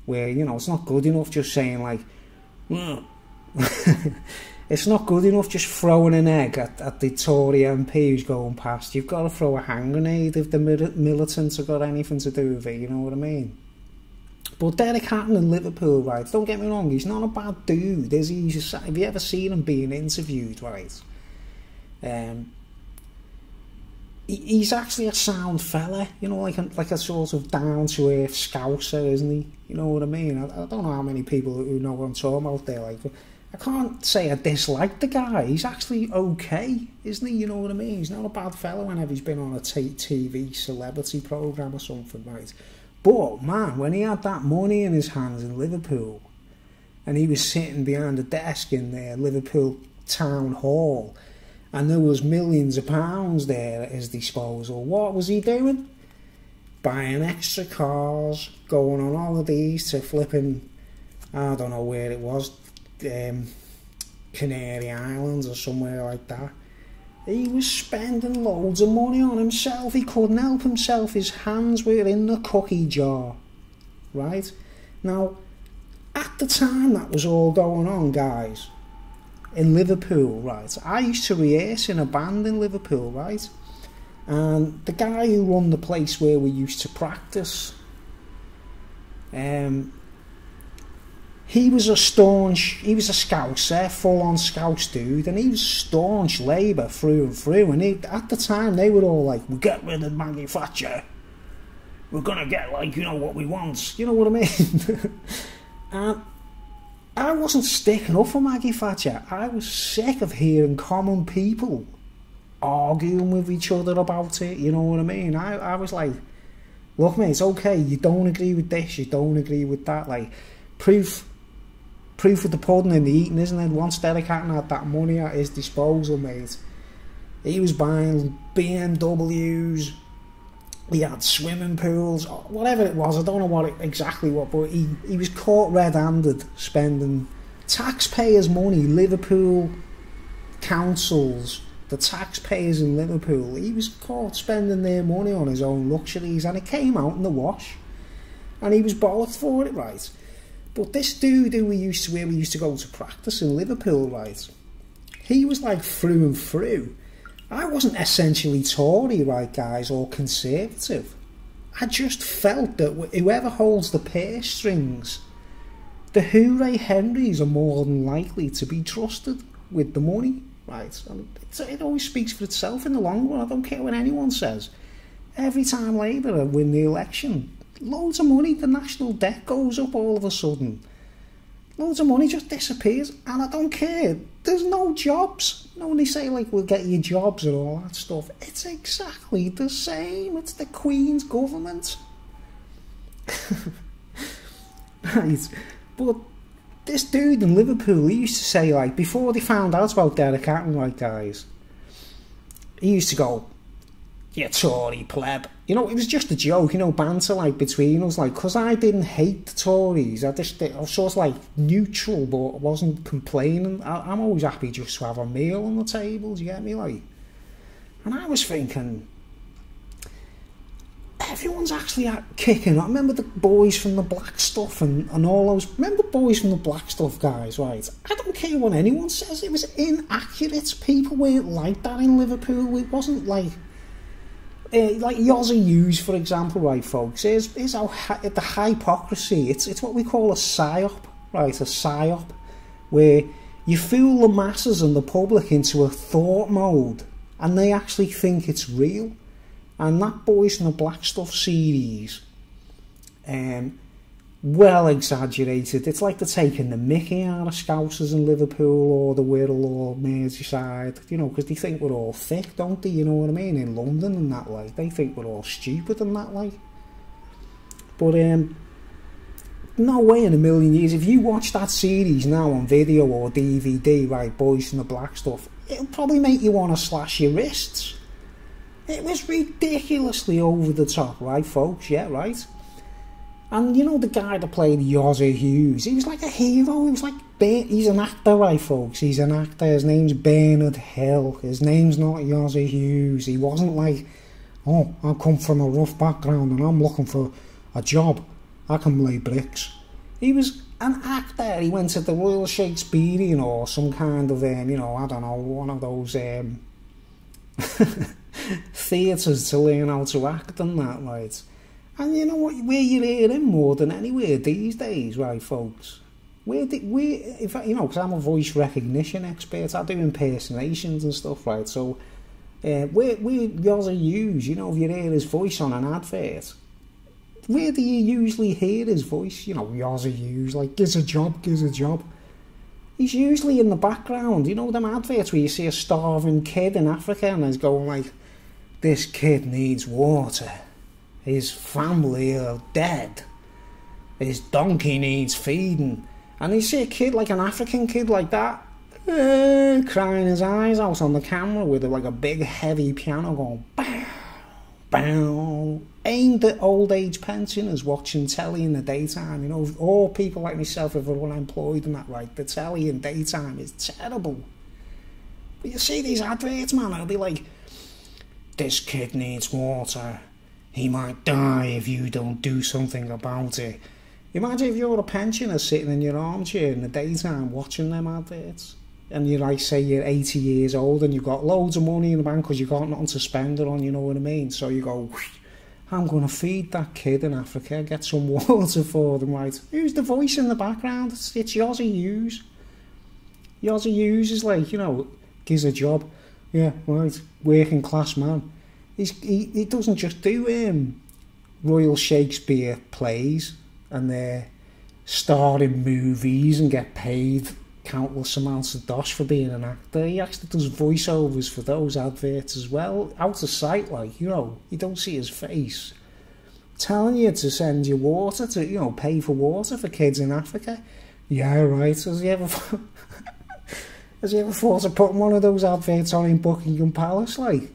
where, it's not good enough just saying, like, it's not good enough just throwing an egg at the Tory MP who's going past. You've got to throw a hand grenade if the militants have got anything to do with it, you know what I mean? But Derek Hatton in Liverpool, right, don't get me wrong, he's not a bad dude, is he? Have you ever seen him being interviewed, right? He's actually a sound fella, like a sort of down-to-earth scouser, isn't he? You know what I mean? I don't know how many people who know what I'm talking about there, like, I can't say I dislike the guy. He's actually okay, isn't he? You know what I mean? He's not a bad fella whenever he's been on a TV celebrity programme or something, right? But, man, when he had that money in his hands in Liverpool and he was sitting behind a desk in Liverpool Town Hall and there was millions of pounds there at his disposal, what was he doing? Buying extra cars, going on holidays to flipping, I don't know where it was, Canary Islands or somewhere like that. He was spending loads of money on himself. He couldn't help himself. His hands were in the cookie jar, right? Now, at the time that was all going on, guys, in Liverpool, right, I used to rehearse in a band in Liverpool, right? And the guy who run the place where we used to practice, he was a Scouser, full-on Scouse dude, and he was staunch Labour through and through, and at the time they were all like, we'll get rid of Maggie Thatcher, we're going to get, like, what we want, you know what I mean? And I wasn't sticking up for Maggie Thatcher. I was sick of hearing common people arguing with each other about it, you know what I mean? I was like, look mate, it's okay, you don't agree with this, you don't agree with that, like, proof of the pudding in the eating, isn't it? Once Derek Hatton had that money at his disposal, mate, he was buying BMWs, he had swimming pools, whatever it was, I don't know exactly what, but he was caught red-handed spending taxpayers' money, Liverpool council's the taxpayers in Liverpool, he was caught spending their money on his own luxuries, and it came out in the wash, and he was bollocked for it, right? But this dude who we used to go to practice in Liverpool, right, he was like through and through. I wasn't essentially Tory, right, guys, or Conservative. I just felt that whoever holds the purse strings, the Hooray Henrys, are more than likely to be trusted with the money, right? And it always speaks for itself in the long run. I don't care what anyone says. Every time Labour win the election, loads of money, the national debt goes up all of a sudden. Loads of money just disappears, and I don't care. There's no jobs. You know, when they say, like, we'll get you jobs and all that stuff, it's exactly the same. It's the Queen's government. Right. But this dude in Liverpool, he used to say, like, before they found out about Derek Hatton, like, guys, he used to go, "You Tory pleb." You know, it was just a joke, you know, banter, like, between us, like, because I didn't hate the Tories. I was sort of, like, neutral, but I wasn't complaining. I'm always happy just to have a meal on the table, do you get me, like? And I was thinking, everyone's actually kicking. I remember the boys from the Black Stuff and all those. Remember boys from the Black Stuff, guys, right? I don't care what anyone says. It was inaccurate. People weren't like that in Liverpool. It wasn't like Yozzie Hughes, for example, right, folks. Here's how the hypocrisy. It's what we call a psyop, right? A psyop, where you fool the masses and the public into a thought mode, and they actually think it's real. And that Boys from the Black Stuff series, well exaggerated. It's like they're taking the mickey out of Scousers in Liverpool or the Wirral or Merseyside, you know, because they think we're all thick, don't they? You know what I mean? In London and that, like, they think we're all stupid and that, like. But no way in a million years. If you watch that series now on video or DVD, right, Boys from the Black Stuff, it'll probably make you want to slash your wrists. It was ridiculously over the top, right, folks? Yeah, right. And you know the guy that played Yozzie Hughes, he was like a hero. He was like, he's an actor, right, folks? He's an actor. His name's Bernard Hill. His name's not Yozzie Hughes. He wasn't like, oh, I come from a rough background and I'm looking for a job. I can lay bricks. He was an actor. He went to the Royal Shakespearean or some kind of, you know, I don't know, one of those theatres to learn how to act and that, right? And you know what? Where you hear him more than anywhere these days, right, folks? In fact, you know, because I'm a voice recognition expert, I do impersonations and stuff, right? So, where Yozzie Hughes, you know, if you hear his voice on an advert, where do you usually hear his voice? You know, Yozzie Hughes, like, gives a job. He's usually in the background. You know them adverts where you see a starving kid in Africa and he's going like, "This kid needs water. His family are dead. His donkey needs feeding." And you see a kid, like an African kid like that, crying his eyes out on the camera with like a big heavy piano going, bow, bow, aimed at old age pensioners watching telly in the daytime. You know, or people like myself if are unemployed and that, right? The telly in daytime is terrible. But you see these adverts, man, it'll be like, "This kid needs water. He might die if you don't do something about it." Imagine if you're a pensioner sitting in your armchair in the daytime watching them adverts. And you like, say you're 80 years old and you've got loads of money in the bank because you've got nothing to spend it on, you know what I mean? So you go, "I'm going to feed that kid in Africa, get some water for them," right? Who's the voice in the background? It's Yozzie Hughes. Yozzie Hughes is like, you know, gives a job. Yeah, right, working class man. He doesn't just do Royal Shakespeare plays and star in movies and get paid countless amounts of dosh for being an actor. He actually does voiceovers for those adverts as well, out of sight, like, you know, you don't see his face. Telling you to send you water, to, you know, pay for water for kids in Africa. Yeah, right. Has he ever thought of putting one of those adverts on in Buckingham Palace, like?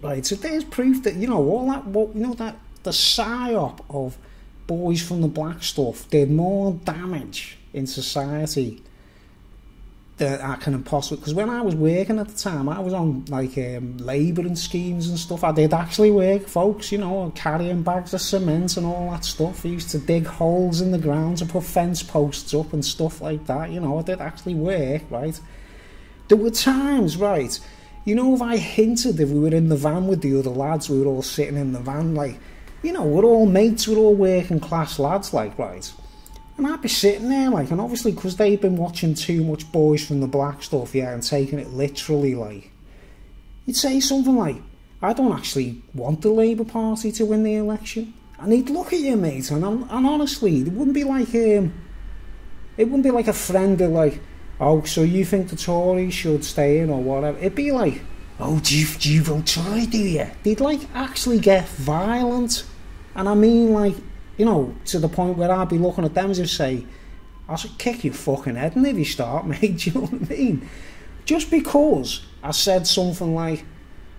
Right, so there's proof that, you know, all that, you know, that the psyop of Boys from the Black Stuff did more damage in society that I can impossible, because when I was working at the time, I was on like labouring schemes and stuff. I did actually work, folks, you know, carrying bags of cement and all that stuff. I used to dig holes in the ground to put fence posts up and stuff like that, you know. I did actually work, right? There were times, right, you know, if I hinted, if we were in the van with the other lads, we were all sitting in the van, like, you know, we're all mates, we're all working class lads, like, right? And I'd be sitting there, like, and obviously because they've been watching too much Boys from the Black stuff, yeah, and taking it literally, like, you'd say something like, I don't actually want the Labour Party to win the election. And he'd look at you, mate, and honestly, it wouldn't be like a friend that, like, oh, so you think the Tories should stay in or whatever. It'd be like, oh, do you vote Tory, do you? They'd, like, actually get violent. And I mean, like, you know, to the point where I'd be looking at them as if say, I should kick your fucking head in if you start, mate, do you know what I mean? Just because I said something like,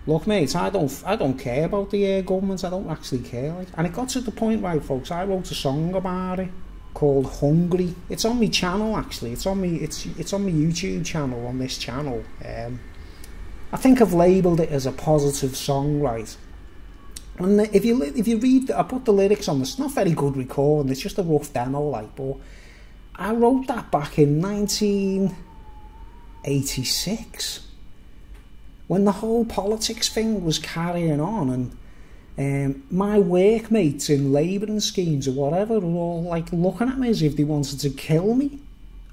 look, mate, I don't care about the government, I don't actually care, like. And it got to the point, right, folks, I wrote a song about it called Hungry. It's on my channel, actually. It's on my YouTube channel, on this channel. I think I've labelled it as a positive song, right? And if you read, I put the lyrics on. It's not very good recording. It's just a rough demo, like. But I wrote that back in 1986, when the whole politics thing was carrying on, and my workmates in labouring schemes or whatever were all like looking at me as if they wanted to kill me.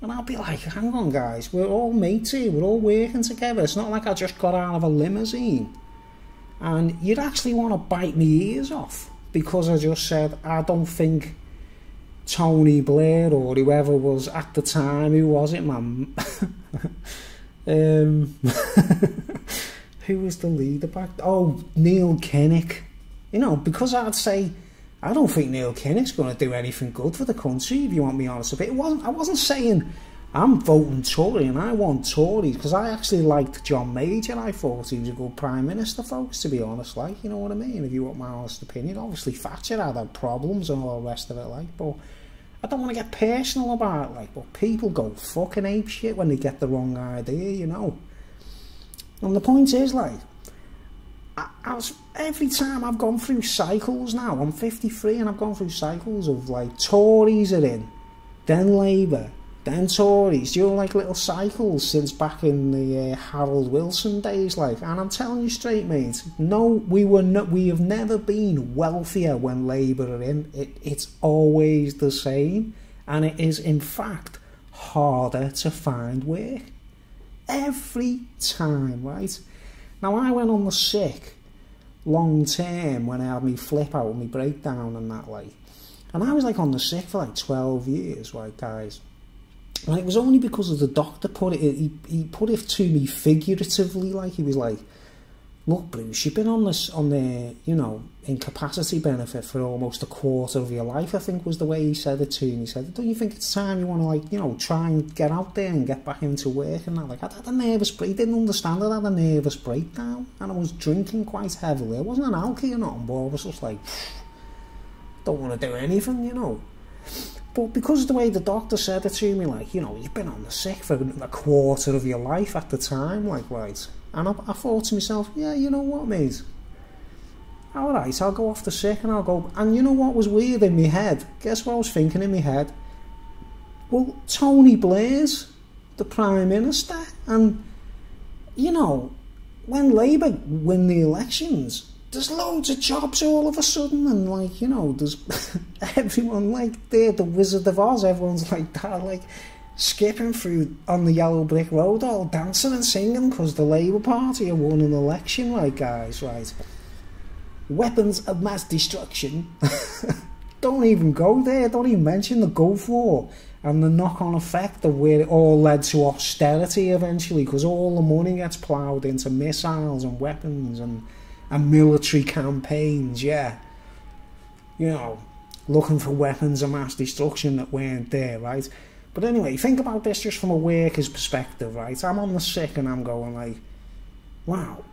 And I'd be like, hang on, guys, we're all mates here. We're all working together. It's not like I just got out of a limousine. And you'd actually want to bite me ears off because I just said, I don't think Tony Blair or whoever was at the time, who was it, man? Who was the leader back? Oh, Neil Kinnock. You know, because I'd say, I don't think Neil Kinnock's going to do anything good for the country, if you want me honest a bit. I wasn't saying I'm voting Tory and I want Tories, because I actually liked John Major. I thought he was a good Prime Minister, folks, to be honest, like, you know what I mean, if you want my honest opinion. Obviously Thatcher had problems and all the rest of it, like, but I don't want to get personal about it, like, but people go fucking apeshit when they get the wrong idea, you know. And the point is, like, every time I've gone through cycles now, I'm 53 and I've gone through cycles of, like, Tories are in, then Labour, then Tories, you know, like little cycles since back in the Harold Wilson days, like. And I'm telling you straight, mate, no, we have never been wealthier when Labour are in. It's always the same, and it is in fact harder to find work every time, right? Now, I went on the sick long term when I had me flip out, me breakdown and that, like, and I was like on the sick for like 12 years, right, guys. And it was only because of the doctor put it, he put it to me figuratively, like, he was like, look, Bruce, you've been on the, you know, incapacity benefit for almost a quarter of your life, I think was the way he said it to me. He said, don't you think it's time you want to, like, you know, try and get out there and get back into work and that? Like, I had a nervous break, he didn't understand that I had a nervous breakdown, and I was drinking quite heavily. I wasn't an alky or nothing, but I was just like, don't want to do anything, you know. But because of the way the doctor said it to me, like, you know, you've been on the sick for a quarter of your life at the time, like, right. And I thought to myself, yeah, you know what, mate? Alright, I'll go off the sick and I'll go. And you know what was weird in my head? Guess what I was thinking in my head? Well, Tony Blair's the Prime Minister. And, you know, when Labour win the elections, there's loads of jobs all of a sudden, and, like, you know, there's everyone, like, they're the Wizard of Oz, everyone's like that, like, skipping through on the yellow brick road, all dancing and singing because the Labour Party have won an election, right, guys, right? Weapons of mass destruction. Don't even go there, don't even mention the Gulf War and the knock-on effect of where it all led to austerity eventually, because all the money gets ploughed into missiles and weapons and military campaigns, yeah. You know, looking for weapons of mass destruction that weren't there, right? But anyway, think about this just from a worker's perspective, right? I'm on the sick and I'm going like, wow,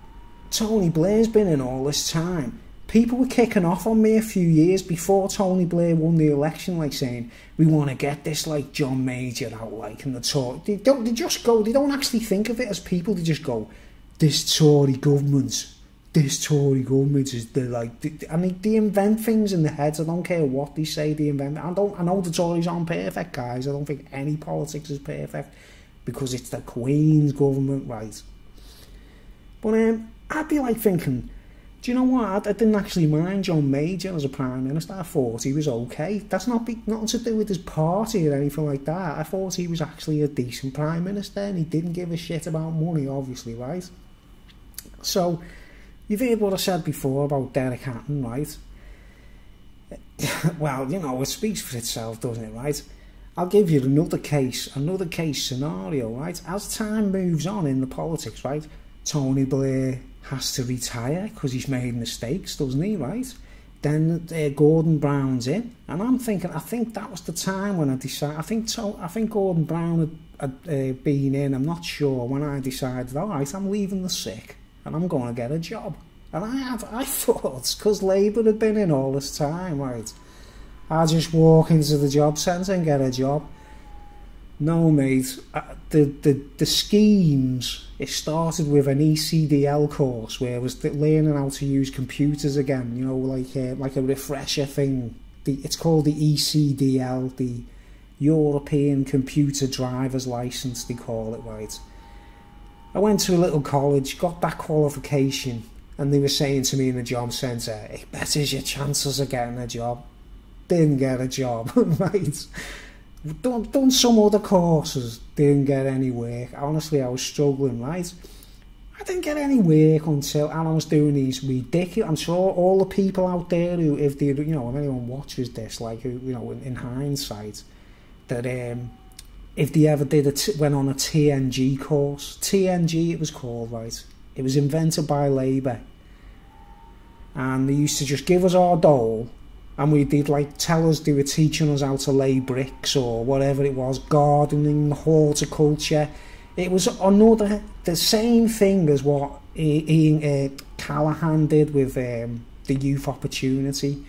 Tony Blair's been in all this time. people were kicking off on me a few years before Tony Blair won the election, like saying, we want to get this like John Major out, like, and the Tory. They don't actually think of it as people, they just go, this Tory government is they invent things in their heads. I don't care what they say, they invent. I know the Tories aren't perfect, guys. I don't think any politics is perfect because it's the Queen's government, right? But I'd be like thinking, do you know what? I didn't actually mind John Major as a Prime Minister. I thought he was okay. That's nothing to do with his party or anything like that. I thought he was actually a decent Prime Minister and he didn't give a shit about money, obviously, right? So, you've heard what I said before about Derek Hatton, right? Well, you know, it speaks for itself, doesn't it, right? I'll give you another case scenario, right? As time moves on in the politics, right? Tony Blair has to retire because he's made mistakes, doesn't he, right? Then Gordon Brown's in, and I'm thinking, I think that was the time when I decided. I think Gordon Brown had been in. I'm not sure when I decided. All right, I'm leaving the sick, and I'm going to get a job. And I thought, because Labour had been in all this time, right? I'll just walk into the job centre and get a job. No, mate. The schemes, it started with an ECDL course where I was learning how to use computers again, you know, like a refresher thing. It's called the ECDL, the European Computer Driver's Licence, they call it, right? I went to a little college, got that qualification, and they were saying to me in the job centre, it betters your chances of getting a job. Didn't get a job, right? Done some other courses, didn't get any work. Honestly, I was struggling, right? I didn't get any work until I was doing these ridiculous. I'm sure all the people out there who, if they, you know, if anyone watches this, like, you know, in hindsight, that if they ever went on a TNG course, TNG it was called, right? It was invented by Labour, and they used to just give us our dole. And they'd like tell us, they were teaching us how to lay bricks or whatever it was, gardening, horticulture. It was the same thing as what Ian Callaghan did with the youth opportunity.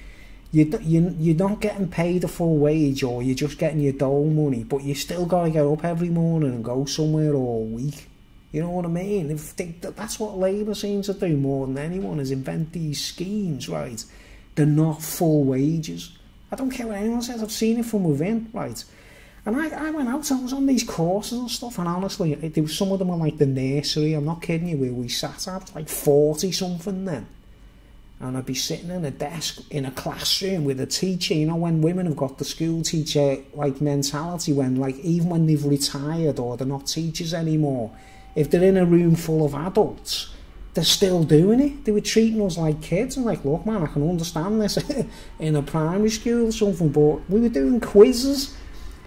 You're not getting paid a full wage, or you're just getting your dole money, but you still got to get up every morning and go somewhere all week. You know what I mean? That's what Labour seems to do more than anyone, is invent these schemes, right? They're not full wages. I don't care what anyone says, I've seen it from within, right? And I went out, I was on these courses and stuff, and honestly, there was some of them were like the nursery, I'm not kidding you, where we sat at, like 40 something then. And I'd be sitting in a desk in a classroom with a teacher, you know, when women have got the school teacher like mentality, when like even when they've retired or they're not teachers anymore, if they're in a room full of adults, they're still doing it. They were treating us like kids. And like, look, man, I can understand this in a primary school or something, but we were doing quizzes.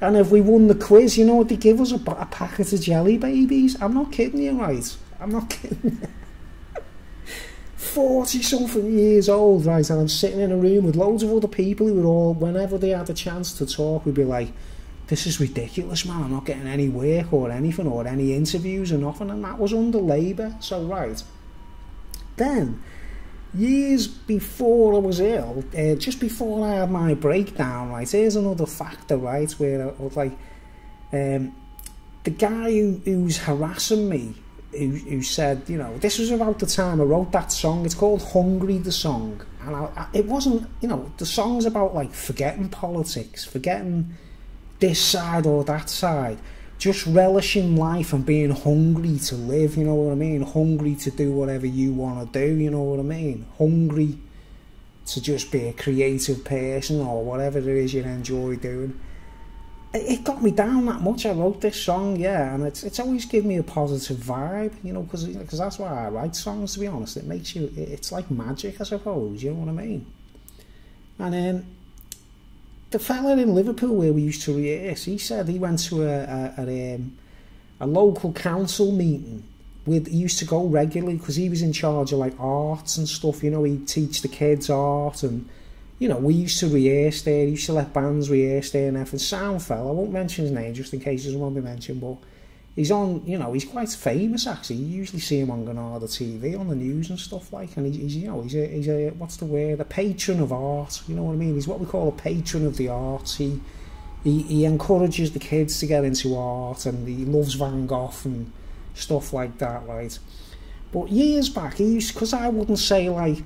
And if we won the quiz, you know what they give us? A packet of jelly babies. I'm not kidding you, right? I'm not kidding you. 40-something years old, right? And I'm sitting in a room with loads of other people who were all, whenever they had a chance to talk, we'd be like, this is ridiculous, man. I'm not getting any work or anything, or any interviews or nothing. And that was under Labour. So, right. Then, years before I was ill, just before I had my breakdown, right, here's another factor, right, where I was like, the guy who's harassing me, who said, you know, this was about the time I wrote that song, it's called Hungry, the song, and it wasn't, you know, the song's about, like, forgetting politics, forgetting this side or that side, just relishing life and being hungry to live, you know what I mean? Hungry to do whatever you want to do, you know what I mean? Hungry to just be a creative person or whatever it is you enjoy doing. It got me down that much. I wrote this song, yeah, and it's always given me a positive vibe, you know, because that's why I write songs, to be honest. It makes you, it's like magic, I suppose, you know what I mean? And then, the fella in Liverpool where we used to rehearse, he said he went to a local council meeting. He used to go regularly because he was in charge of like arts and stuff, you know, he'd teach the kids art, and, you know, we used to rehearse there, he used to let bands rehearse there and everything. Sound fella, I won't mention his name just in case he doesn't want to be mentioned, but he's on, you know, he's quite famous actually. You usually see him on Granada TV on the news and stuff like, and he's you know, he's a what's the word, a patron of art, you know what I mean? He's what we call a patron of the arts. He encourages the kids to get into art, and he loves Van Gogh and stuff like that, right? But years back, he used, because I wouldn't say like,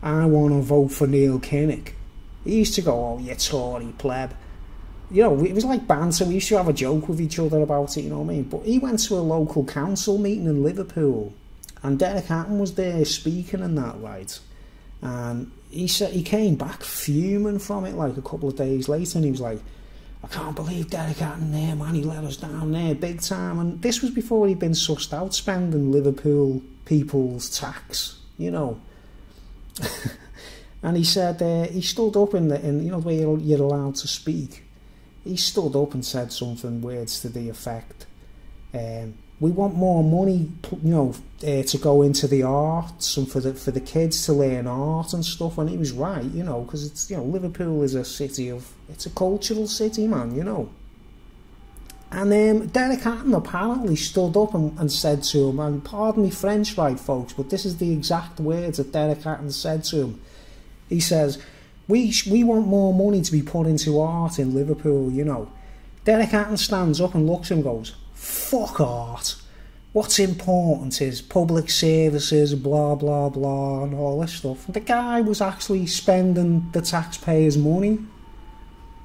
I want to vote for Neil Kinnock. He used to go, oh, you Tory pleb. You know, it was like banter. We used to have a joke with each other about it, you know what I mean? But he went to a local council meeting in Liverpool, and Derek Hatton was there speaking and that, right? And he said he came back fuming from it like a couple of days later, and he was like, I can't believe Derek Hatton there, man, he let us down there big time. And this was before he'd been sussed out spending Liverpool people's tax, you know. And he said, he stood up in you know, the way you're allowed to speak. He stood up and said something, words to the effect, we want more money, you know, to go into the arts and for the kids to learn art and stuff. And he was right, you know, because it's, you know, Liverpool is a city of, it's a cultural city, man, you know. And Derek Hatton apparently stood up and said to him, and pardon me French, right, folks, but this is the exact words that Derek Hatton said to him. He says, we want more money to be put into art in Liverpool, you know. Derek Hatton stands up and looks and goes, fuck art. What's important is public services, blah, blah, blah, and all this stuff. And the guy was actually spending the taxpayers' money.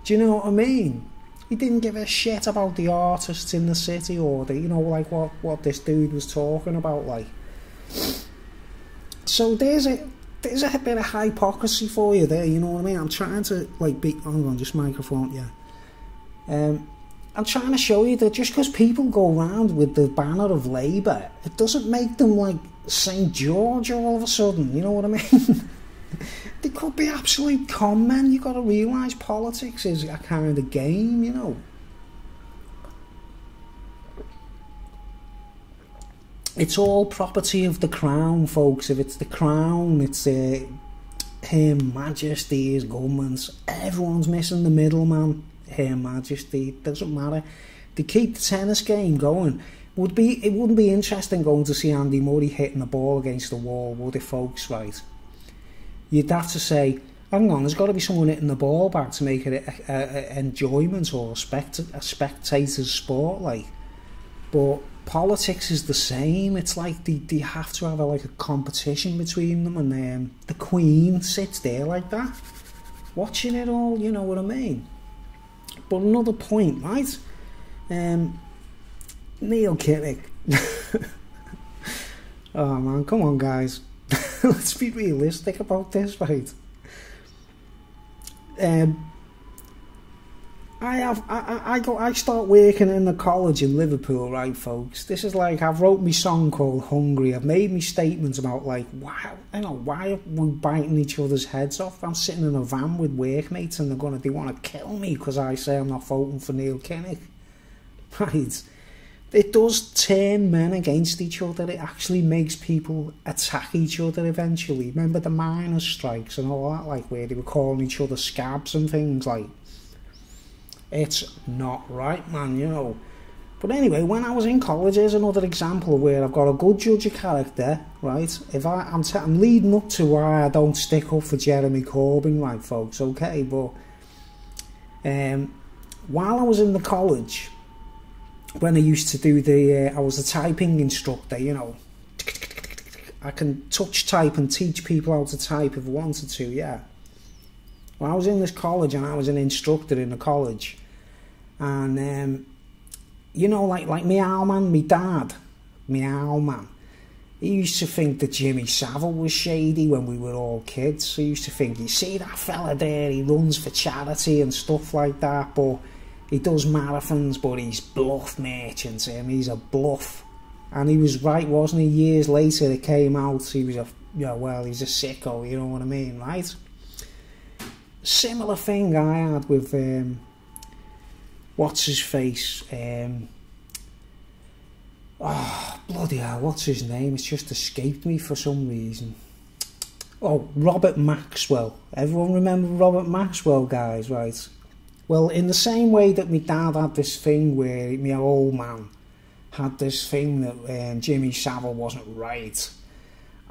Do you know what I mean? He didn't give a shit about the artists in the city, or the, you know, like what this dude was talking about, like. So there's a bit of hypocrisy for you there, you know what I mean? I'm trying to, like, hang on, just microphone, yeah. I'm trying to show you that just because people go around with the banner of Labour, it doesn't make them like St George all of a sudden, you know what I mean? They could be absolute con men. You've got to realise politics is a kind of game, you know. It's all property of the Crown, folks. If it's the Crown, it's Her Majesty, his governments. Everyone's missing the middleman. Her Majesty, it doesn't matter. They keep the tennis game going. It wouldn't be interesting going to see Andy Murray hitting the ball against the wall, would it, folks, right? You'd have to say, hang on, there's got to be someone hitting the ball back to make it a enjoyment or a spectator's sport, like. But politics is the same. It's like they have to have a competition between them, and the Queen sits there like that, watching it all, you know what I mean? But another point, right? Neil Kinnock. Oh man, come on guys. Let's be realistic about this, right? I start working in the college in Liverpool, right, folks? This is like, I've wrote me song called Hungry. I've made me statements about like, why are we biting each other's heads off? I'm sitting in a van with workmates and they want to kill me because I say I'm not voting for Neil Kinnock. Right? It does turn men against each other. It actually makes people attack each other eventually. Remember the miners' strikes and all that, like where they were calling each other scabs and things, like. It's not right, man, you know. But anyway, when I was in college, here's another example of where I've got a good judge of character, right? If I'm leading up to why I don't stick up for Jeremy Corbyn, right, folks, okay? But while I was in the college, when I used to do I was a typing instructor, you know. I can touch type and teach people how to type if I wanted to, yeah. Well, I was in this college and I was an instructor in the college. And, you know, like Meow Man, me dad, Meow Man, he used to think that Jimmy Savile was shady when we were all kids. He used to think, you see that fella there, he runs for charity and stuff like that, but he does marathons, but he's bluff merchants, he's a bluff. And he was right, wasn't he? Years later it came out he was he's a sicko, you know what I mean, right? Similar thing I had with what's his face, oh bloody hell, what's his name? It's just escaped me for some reason. Oh, Robert Maxwell. Everyone remember Robert Maxwell, guys, right? Well, in the same way that my dad had this thing where my old man, had this thing that Jimmy Savile wasn't right,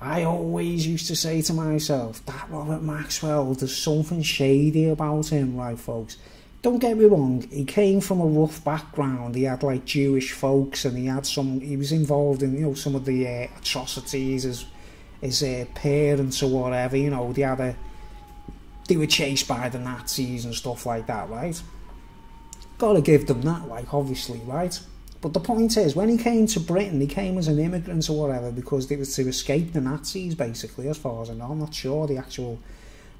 I always used to say to myself, that Robert Maxwell, there's something shady about him, right, folks? Don't get me wrong, he came from a rough background. He had like Jewish folks, and he was involved in, you know, some of the atrocities, his parents or whatever, you know, they were chased by the Nazis and stuff like that, right? Gotta give them that, like, obviously, right? But the point is, when he came to Britain, he came as an immigrant or whatever, because it was to escape the Nazis, basically, as far as I know. I'm not sure the actual...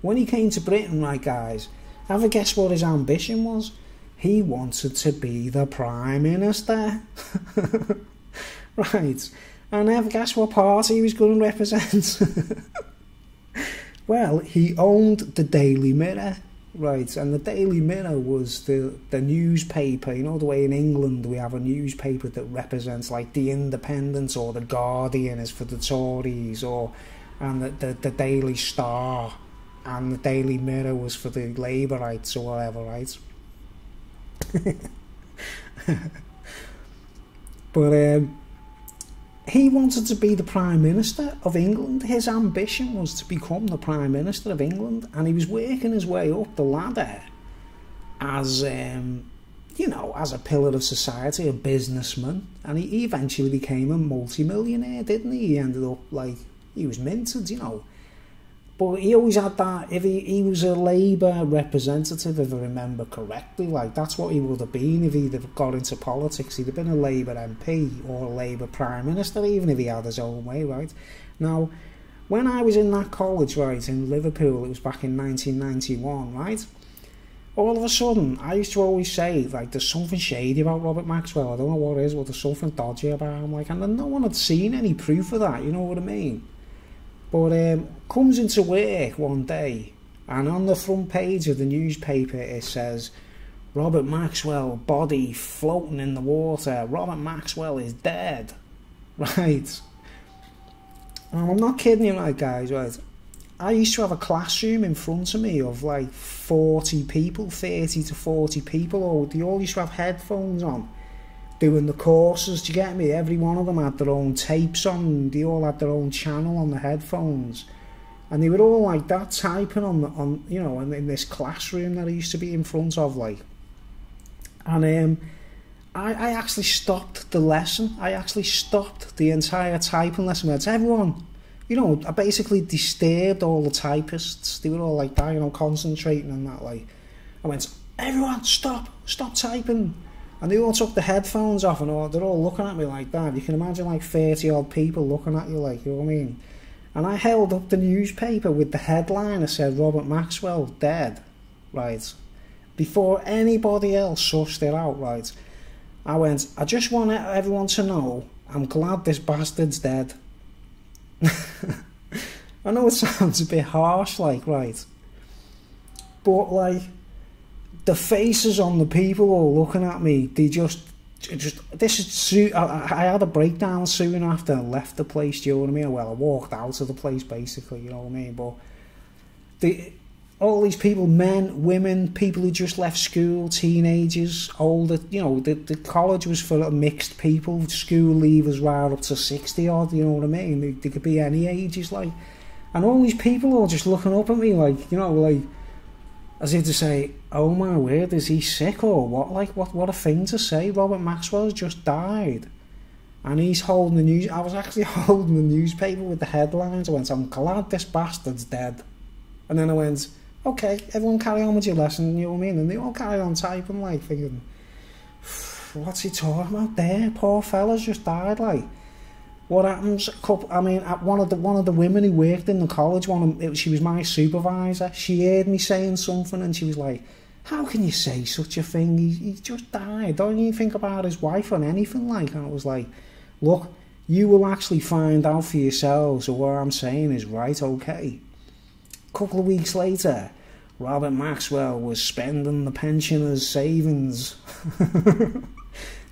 When he came to Britain, right, guys, have a guess what his ambition was? He wanted to be the Prime Minister. Right. And have a guess what party he was going to represent? Well, he owned the Daily Mirror. Right, and the Daily Mirror was the newspaper, you know, the way in England we have a newspaper that represents, like, the Independent, or the Guardian is for the Tories, and the Daily Star, and the Daily Mirror was for the Labourites or whatever, right? But he wanted to be the Prime Minister of England. His ambition was to become the Prime Minister of England, and he was working his way up the ladder as, you know, as a pillar of society, a businessman, and he eventually became a multi-millionaire, didn't he? He ended up, like, he was minted, you know. But he always had that, if he was a Labour representative, if I remember correctly, like, that's what he would have been if he'd have got into politics. He'd have been a Labour MP or a Labour Prime Minister, even if he had his own way, right? Now, when I was in that college, right, in Liverpool, it was back in 1991, right? All of a sudden, I used to always say, like, there's something shady about Robert Maxwell. I don't know what it is, but there's something dodgy about him, like, and no one had seen any proof of that, you know what I mean? But comes into work one day, and on the front page of the newspaper it says, Robert Maxwell, body floating in the water. Robert Maxwell is dead. Right? And I'm not kidding you, right, guys, right? I used to have a classroom in front of me of like 40 people, 30 to 40 people, or they all used to have headphones on, doing the courses, do you get me? Every one of them had their own tapes on, they all had their own channel on the headphones, and they were all like that, typing on you know, in this classroom that I used to be in front of, like. And I actually stopped the lesson. I actually stopped the entire typing lesson. It's everyone, you know, I basically disturbed all the typists. They were all like that, you know, concentrating on that, like. I went, everyone, stop typing. And they all took the headphones off, and they're all looking at me like that. You can imagine like 30 odd people looking at you, like, you know what I mean? And I held up the newspaper with the headline that said Robert Maxwell dead, right? Before anybody else sussed it out, right? I went, I just want everyone to know, I'm glad this bastard's dead. I know it sounds a bit harsh, like, right? But, like, the faces on the people all looking at me, they just this is soon. I had a breakdown soon after I left the place, do you know what I mean? Well, I walked out of the place, basically, you know what I mean? But all these people, men, women, people who just left school, teenagers, older, you know, the college was for mixed people, school leavers right up to 60 odd, you know what I mean? They could be any ages, like. And all these people all just looking up at me, like, you know, like, as if to say, oh my word, is he sick or what? Like, what a thing to say. Robert Maxwell has just died. And he's holding the news. I was actually holding the newspaper with the headlines. I went, I'm glad this bastard's dead. And then I went, okay, everyone carry on with your lesson, you know what I mean? And they all carried on typing, like, thinking, what's he talking about there? Poor fella's just died, like. What happens? I mean, one of the women who worked in the college, she was my supervisor. She heard me saying something, and she was like, "How can you say such a thing? He just died. Don't you think about his wife or anything like?" And I was like, "Look, you will actually find out for yourselves. So what I'm saying is right, okay." A couple of weeks later, Robert Maxwell was spending the pensioners' savings,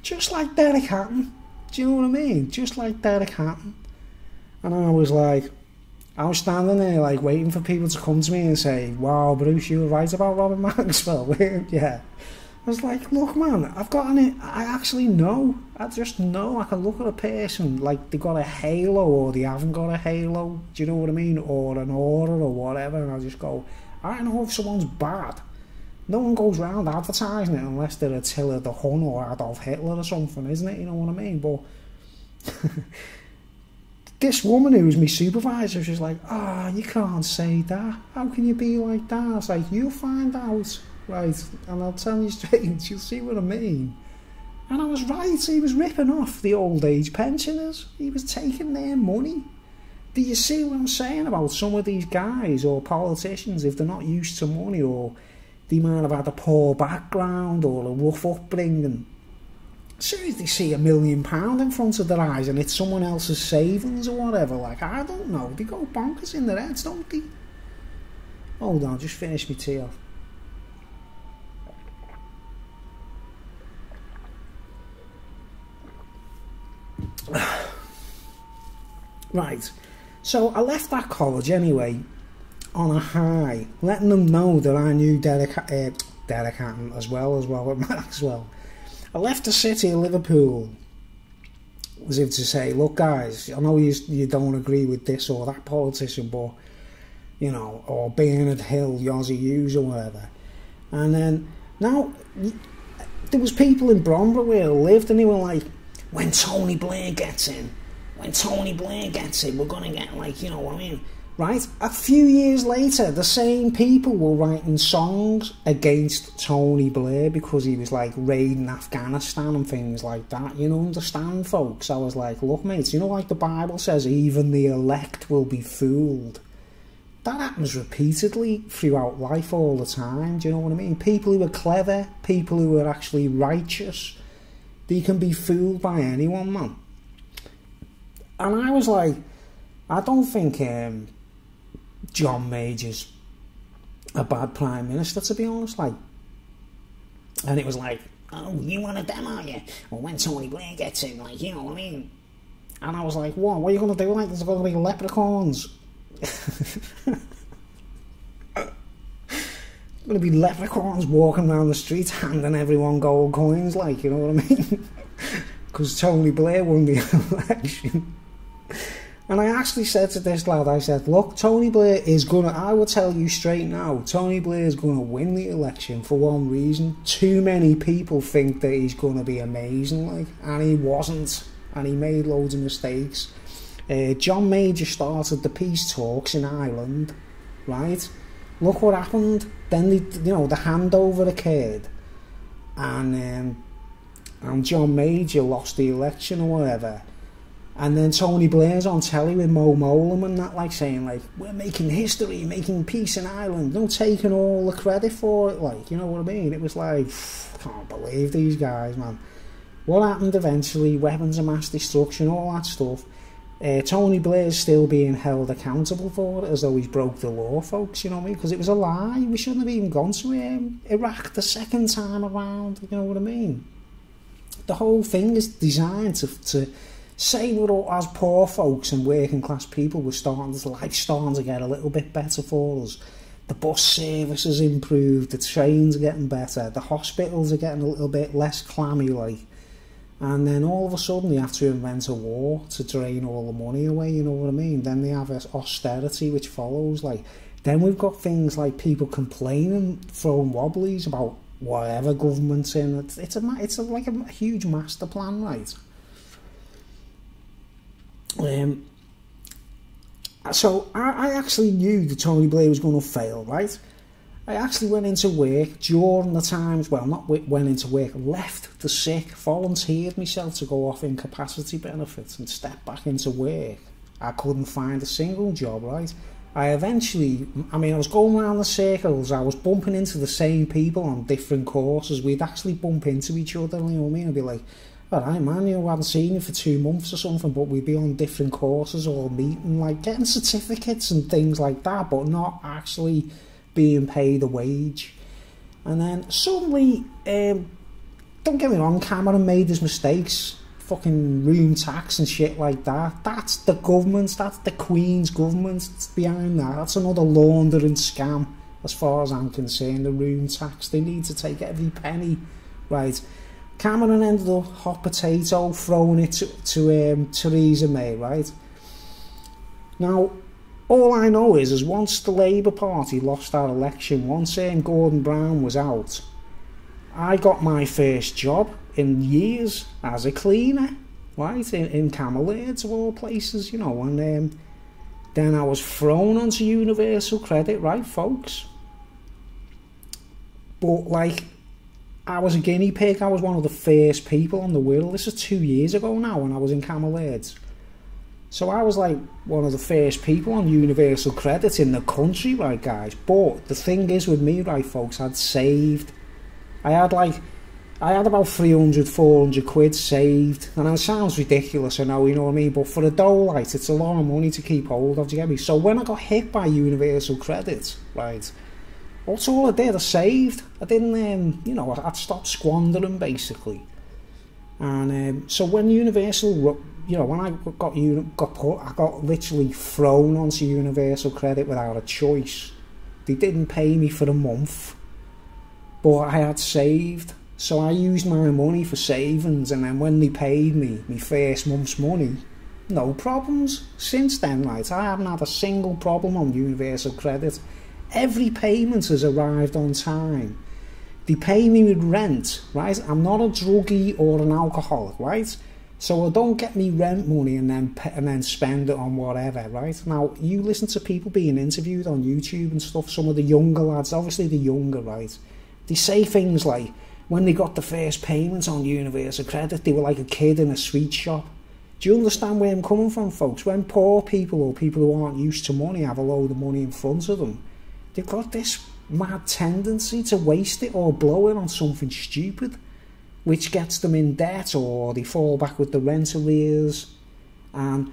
just like Derek Hatton. Do you know what I mean? Just like Derek Hatton. And I was standing there, like, waiting for people to come to me and say, wow, Bruce, you were right about Robert Maxwell, weren't you? was like, look, man, I've got an. I actually know. I just know. I can look at a person like they got a halo or they haven't got a halo. Do you know what I mean? Or an aura or whatever. And I just go, I know if someone's bad. No one goes around advertising it unless they're Attila the Hun or Adolf Hitler or something, isn't it? You know what I mean? But this woman who was my supervisor, she's like, you can't say that. How can you be like that? I was like, you'll find out. Right, and I'll tell you straight, you'll see what I mean. And I was right, he was ripping off the old age pensioners. He was taking their money. Do you see what I'm saying about some of these guys or politicians, if they're not used to money or they might have had a poor background or a rough upbringing? As soon as they see £1 million in front of their eyes and it's someone else's savings or whatever, like, I don't know, they go bonkers in their heads, don't they? Hold on, just finish my tea off. Right, so I left that college anyway on a high, letting them know that I knew Derek Hatton as well as Robert Maxwell. I left the city of Liverpool as if to say, look guys, I know you don't agree with this or that politician, but you know, or Bernard Hill, Yossi Hughes or whatever. And then now there was people in Bromborough where I lived and they were like, when Tony Blair gets in, we're going to get, like, you know what I mean? Right? A few years later, the same people were writing songs against Tony Blair because he was, like, raiding Afghanistan and things like that. You know, understand, folks? I was like, look, mates, you know, like the Bible says, even the elect will be fooled. That happens repeatedly throughout life all the time. Do you know what I mean? People who are clever, people who are actually righteous, they can be fooled by anyone, man. And I was like, I don't think John Major's a bad Prime Minister, to be honest. Like, and it was like, oh, you one of them, are you? Or when Tony Blair gets in, like, you know what I mean? And I was like, what are you going to do? Like, there's going to be leprechauns. Going to be leprechauns walking around the streets handing everyone gold coins, like, you know what I mean? Because Tony Blair won the election. And I actually said to this lad, I said, look, Tony Blair is gonna, I will tell you straight now, Tony Blair is gonna win the election for one reason. Too many people think that he's gonna be amazing, like, and he wasn't, and he made loads of mistakes. John Major started the peace talks in Ireland, right? Look what happened. Then the handover occurred, and John Major lost the election or whatever. And then Tony Blair's on telly with Mo Mowlam and that, like, saying, like, we're making history, making peace in Ireland, not taking all the credit for it, like, you know what I mean? It was like, I can't believe these guys, man. What happened eventually? Weapons of mass destruction, all that stuff. Tony Blair's still being held accountable for it as though he's broke the law, folks, you know what I mean? Because it was a lie. We shouldn't have even gone to Iraq the second time around, you know what I mean? The whole thing is designed to say we're all, as poor folks and working class people, life's starting to get a little bit better for us. The bus service has improved, the trains are getting better, the hospitals are getting a little bit less clammy, like. And then all of a sudden they have to invent a war to drain all the money away, you know what I mean? Then they have austerity which follows, like. Then we've got things like people complaining, throwing wobblies about whatever government's in. It's like a huge master plan, right? So I actually knew that Tony Blair was going to fail, right? I actually went into work during the times, well, not went into work, left the sick, volunteered myself to go off incapacity benefits and step back into work. I couldn't find a single job, right? I was going around the circles, I was bumping into the same people on different courses. We'd actually bump into each other, you know what I mean? I'd be like, alright man, I hadn't seen you for 2 months or something, but we'd be on different courses or meeting, like getting certificates and things like that, but not actually being paid a wage. And then suddenly, don't get me wrong, Cameron made his mistakes, fucking room tax and shit like that. That's the government, that's the Queen's government behind that. That's another laundering scam as far as I'm concerned, the room tax. They need to take every penny right? Cameron ended up hot potato throwing it to Theresa May, right? Now, all I know is once the Labour Party lost our election, once Gordon Brown was out, I got my first job in years as a cleaner, right, in Camel Aids of all places, you know, and then I was thrown onto universal credit, right, folks? But, like, I was a guinea pig. I was one of the first people on the world. This is 2 years ago now when I was in Camel Aids. So I was like one of the first people on universal credit in the country, right, guys? But the thing is with me, right, folks, I'd saved. I had about 300, 400 quid saved. And it sounds ridiculous, I know, you know what I mean? But for a Dolite, it's a lot of money to keep hold of, do you get me? So when I got hit by universal credit, right, that's all I did. I saved. I didn't, you know, I'd stopped squandering, basically. And so when universal, you know, when I I got literally thrown onto universal credit without a choice. They didn't pay me for a month, but I had saved. So I used my money for savings, and then when they paid me my first month's money, no problems. Since then, right, I haven't had a single problem on universal credit. Every payment has arrived on time. They pay me with rent, right? I'm not a druggie or an alcoholic, right? So I don't get me rent money and then spend it on whatever, right? Now, you listen to people being interviewed on YouTube and stuff, some of the younger lads, obviously the younger, right? They say things like, when they got the first payments on universal credit, they were like a kid in a sweet shop. Do you understand where I'm coming from, folks? When poor people or people who aren't used to money have a load of money in front of them, they've got this mad tendency to waste it or blow it on something stupid, which gets them in debt, or they fall back with the rent arrears. And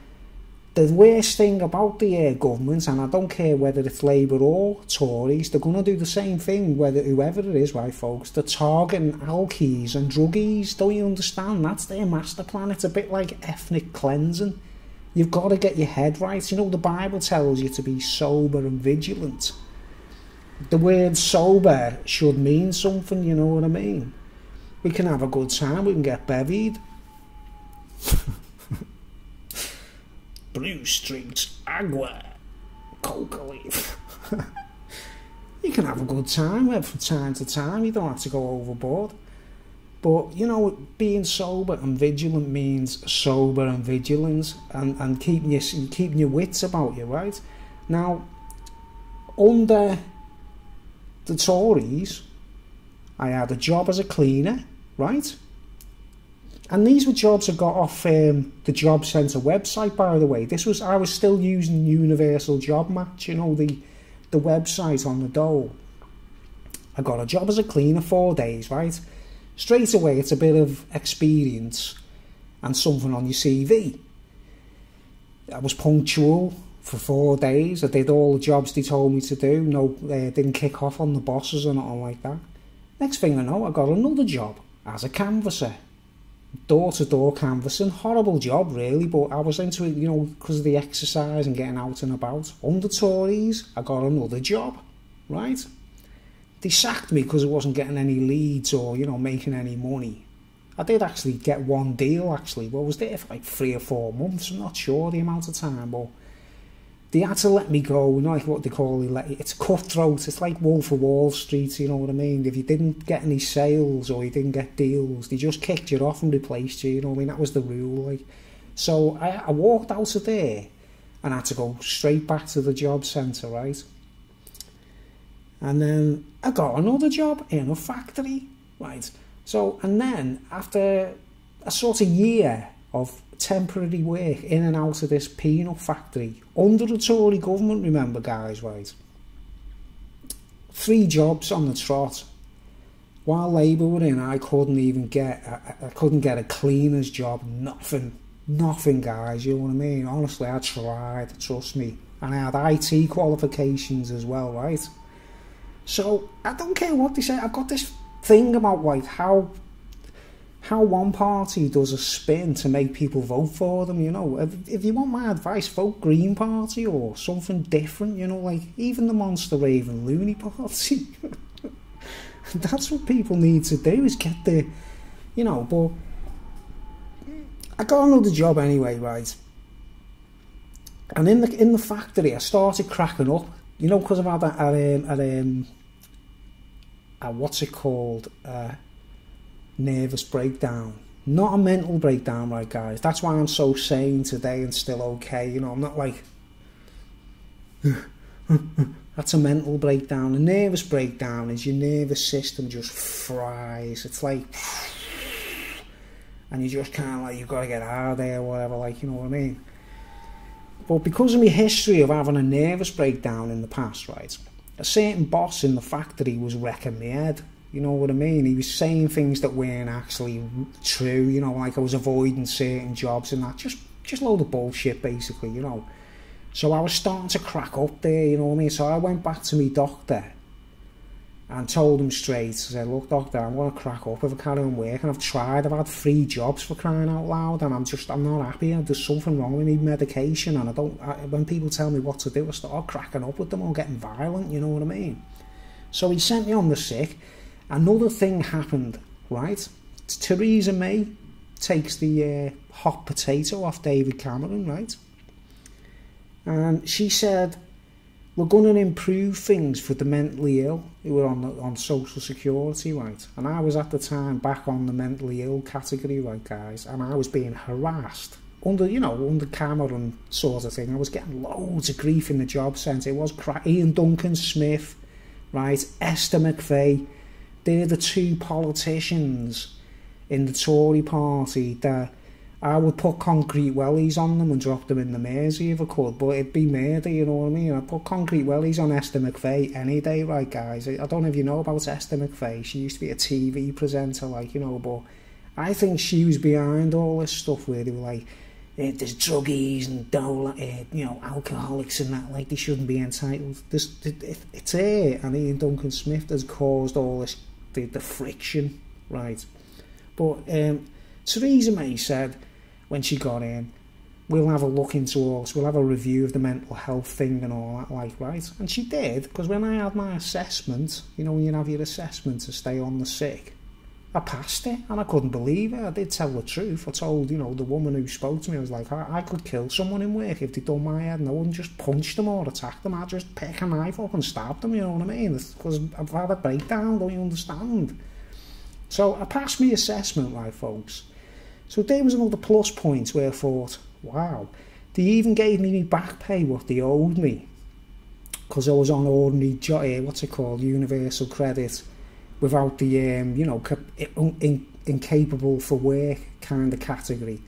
the worst thing about the government, and I don't care whether it's Labour or Tories, they're going to do the same thing, whoever it is, right, folks? They're targeting alkies and druggies. Don't you understand? That's their master plan. It's a bit like ethnic cleansing. You've got to get your head right. You know, the Bible tells you to be sober and vigilant. The word sober should mean something, you know what I mean? We can have a good time, we can get bevied. Blue Street, agua, coca leaf. You can have a good time from time to time, you don't have to go overboard. But, you know, being sober and vigilant means sober and vigilant, and keeping your wits about you, right? Now, under the Tories, I had a job as a cleaner, right? And these were jobs I got off the Job Centre website, by the way. I was still using Universal Job Match, you know, the website on the dole. I got a job as a cleaner, 4 days, right? Straight away, it's a bit of experience and something on your CV. I was punctual for 4 days. I did all the jobs they told me to do. No, didn't kick off on the bosses or nothing like that. Next thing I know, I got another job as a canvasser. Door-to-door canvassing. Horrible job, really, but I was into it, you know, because of the exercise and getting out and about. Under Tories, I got another job, right? They sacked me because I wasn't getting any leads or, you know, making any money. I did actually get one deal, actually. Well, I was there for like 3 or 4 months. I'm not sure the amount of time, but they had to let me go. You know, like what they call it, it's cutthroat. It's like Wolf of Wall Street, you know what I mean? If you didn't get any sales or you didn't get deals, they just kicked you off and replaced you, you know what I mean? That was the rule, like. So I walked out of there and I had to go straight back to the job centre, right? And then I got another job in a factory, right? So, and then after a sort of year of temporary work in and out of this peanut factory, under the Tory government, remember, guys, right? 3 jobs on the trot. While Labour were in, I couldn't get a cleaner's job, nothing, guys, you know what I mean? Honestly, I tried, trust me. And I had IT qualifications as well, right? So, I don't care what they say. I've got this thing about, like, how one party does a spin to make people vote for them, you know. If you want my advice, vote Green Party or something different, you know, like even the Monster Raven Looney Party. That's what people need to do, is get the, you know. But I got another job anyway, right? And in the factory, I started cracking up, you know, because I've had what's it called, nervous breakdown. Not a mental breakdown, right, guys? That's why I'm so sane today and still okay. You know, I'm not like, that's a mental breakdown. A nervous breakdown is your nervous system just fries. It's like, and you just kind of like, you've got to get out of there or whatever, like, you know what I mean? But because of my history of having a nervous breakdown in the past, right, a certain boss in the factory was wrecking my head. You know what I mean? He was saying things that weren't actually true, you know, like I was avoiding certain jobs and that. Just load of bullshit, basically, you know. So I was starting to crack up there, you know what I mean? So I went back to my doctor and told him straight. I said, look, doctor, I'm going to crack up if I carry on working. I've tried, I've had 3 jobs for crying out loud, and I'm not happy. There's something wrong with me medication, and when people tell me what to do, I start cracking up with them or getting violent, you know what I mean? So he sent me on the sick. Another thing happened, right? Theresa May takes the hot potato off David Cameron, right? And she said, we're going to improve things for the mentally ill who are on social security, right? And I was at the time back on the mentally ill category, right, guys? And I was being harassed under Cameron sort of thing. I was getting loads of grief in the job centre. It was Ian Duncan Smith, right? Esther McVeigh. They're the 2 politicians in the Tory party that I would put concrete wellies on them and drop them in the Mersey if I could, but it'd be murder, you know what I mean? I'd put concrete wellies on Esther McVeigh any day, right, guys? I don't know if you know about Esther McVeigh. She used to be a TV presenter, like, you know, but I think she was behind all this stuff where they were like, there's druggies and you know, alcoholics and that, like, they shouldn't be entitled. It's her and Ian Duncan Smith has caused all this, the friction, right? But Theresa May said when she got in, we'll have a look into all this, we'll have a review of the mental health thing and all that, like, right? And she did, because when I had my assessment, you know, when you have your assessment to stay on the sick, I passed it, and I couldn't believe it. I did tell the truth. I told, you know, the woman who spoke to me, I was like, I could kill someone in work if they'd done my head, and I wouldn't just punch them or attack them. I'd just pick a knife up and stab them, you know what I mean? Because I've had a breakdown, don't you understand? So I passed my assessment, right, folks? So there was another plus point where I thought, wow, they even gave me back pay what they owed me, because I was on ordinary, what's it called, universal credit, without the, you know, incapable for work kind of category.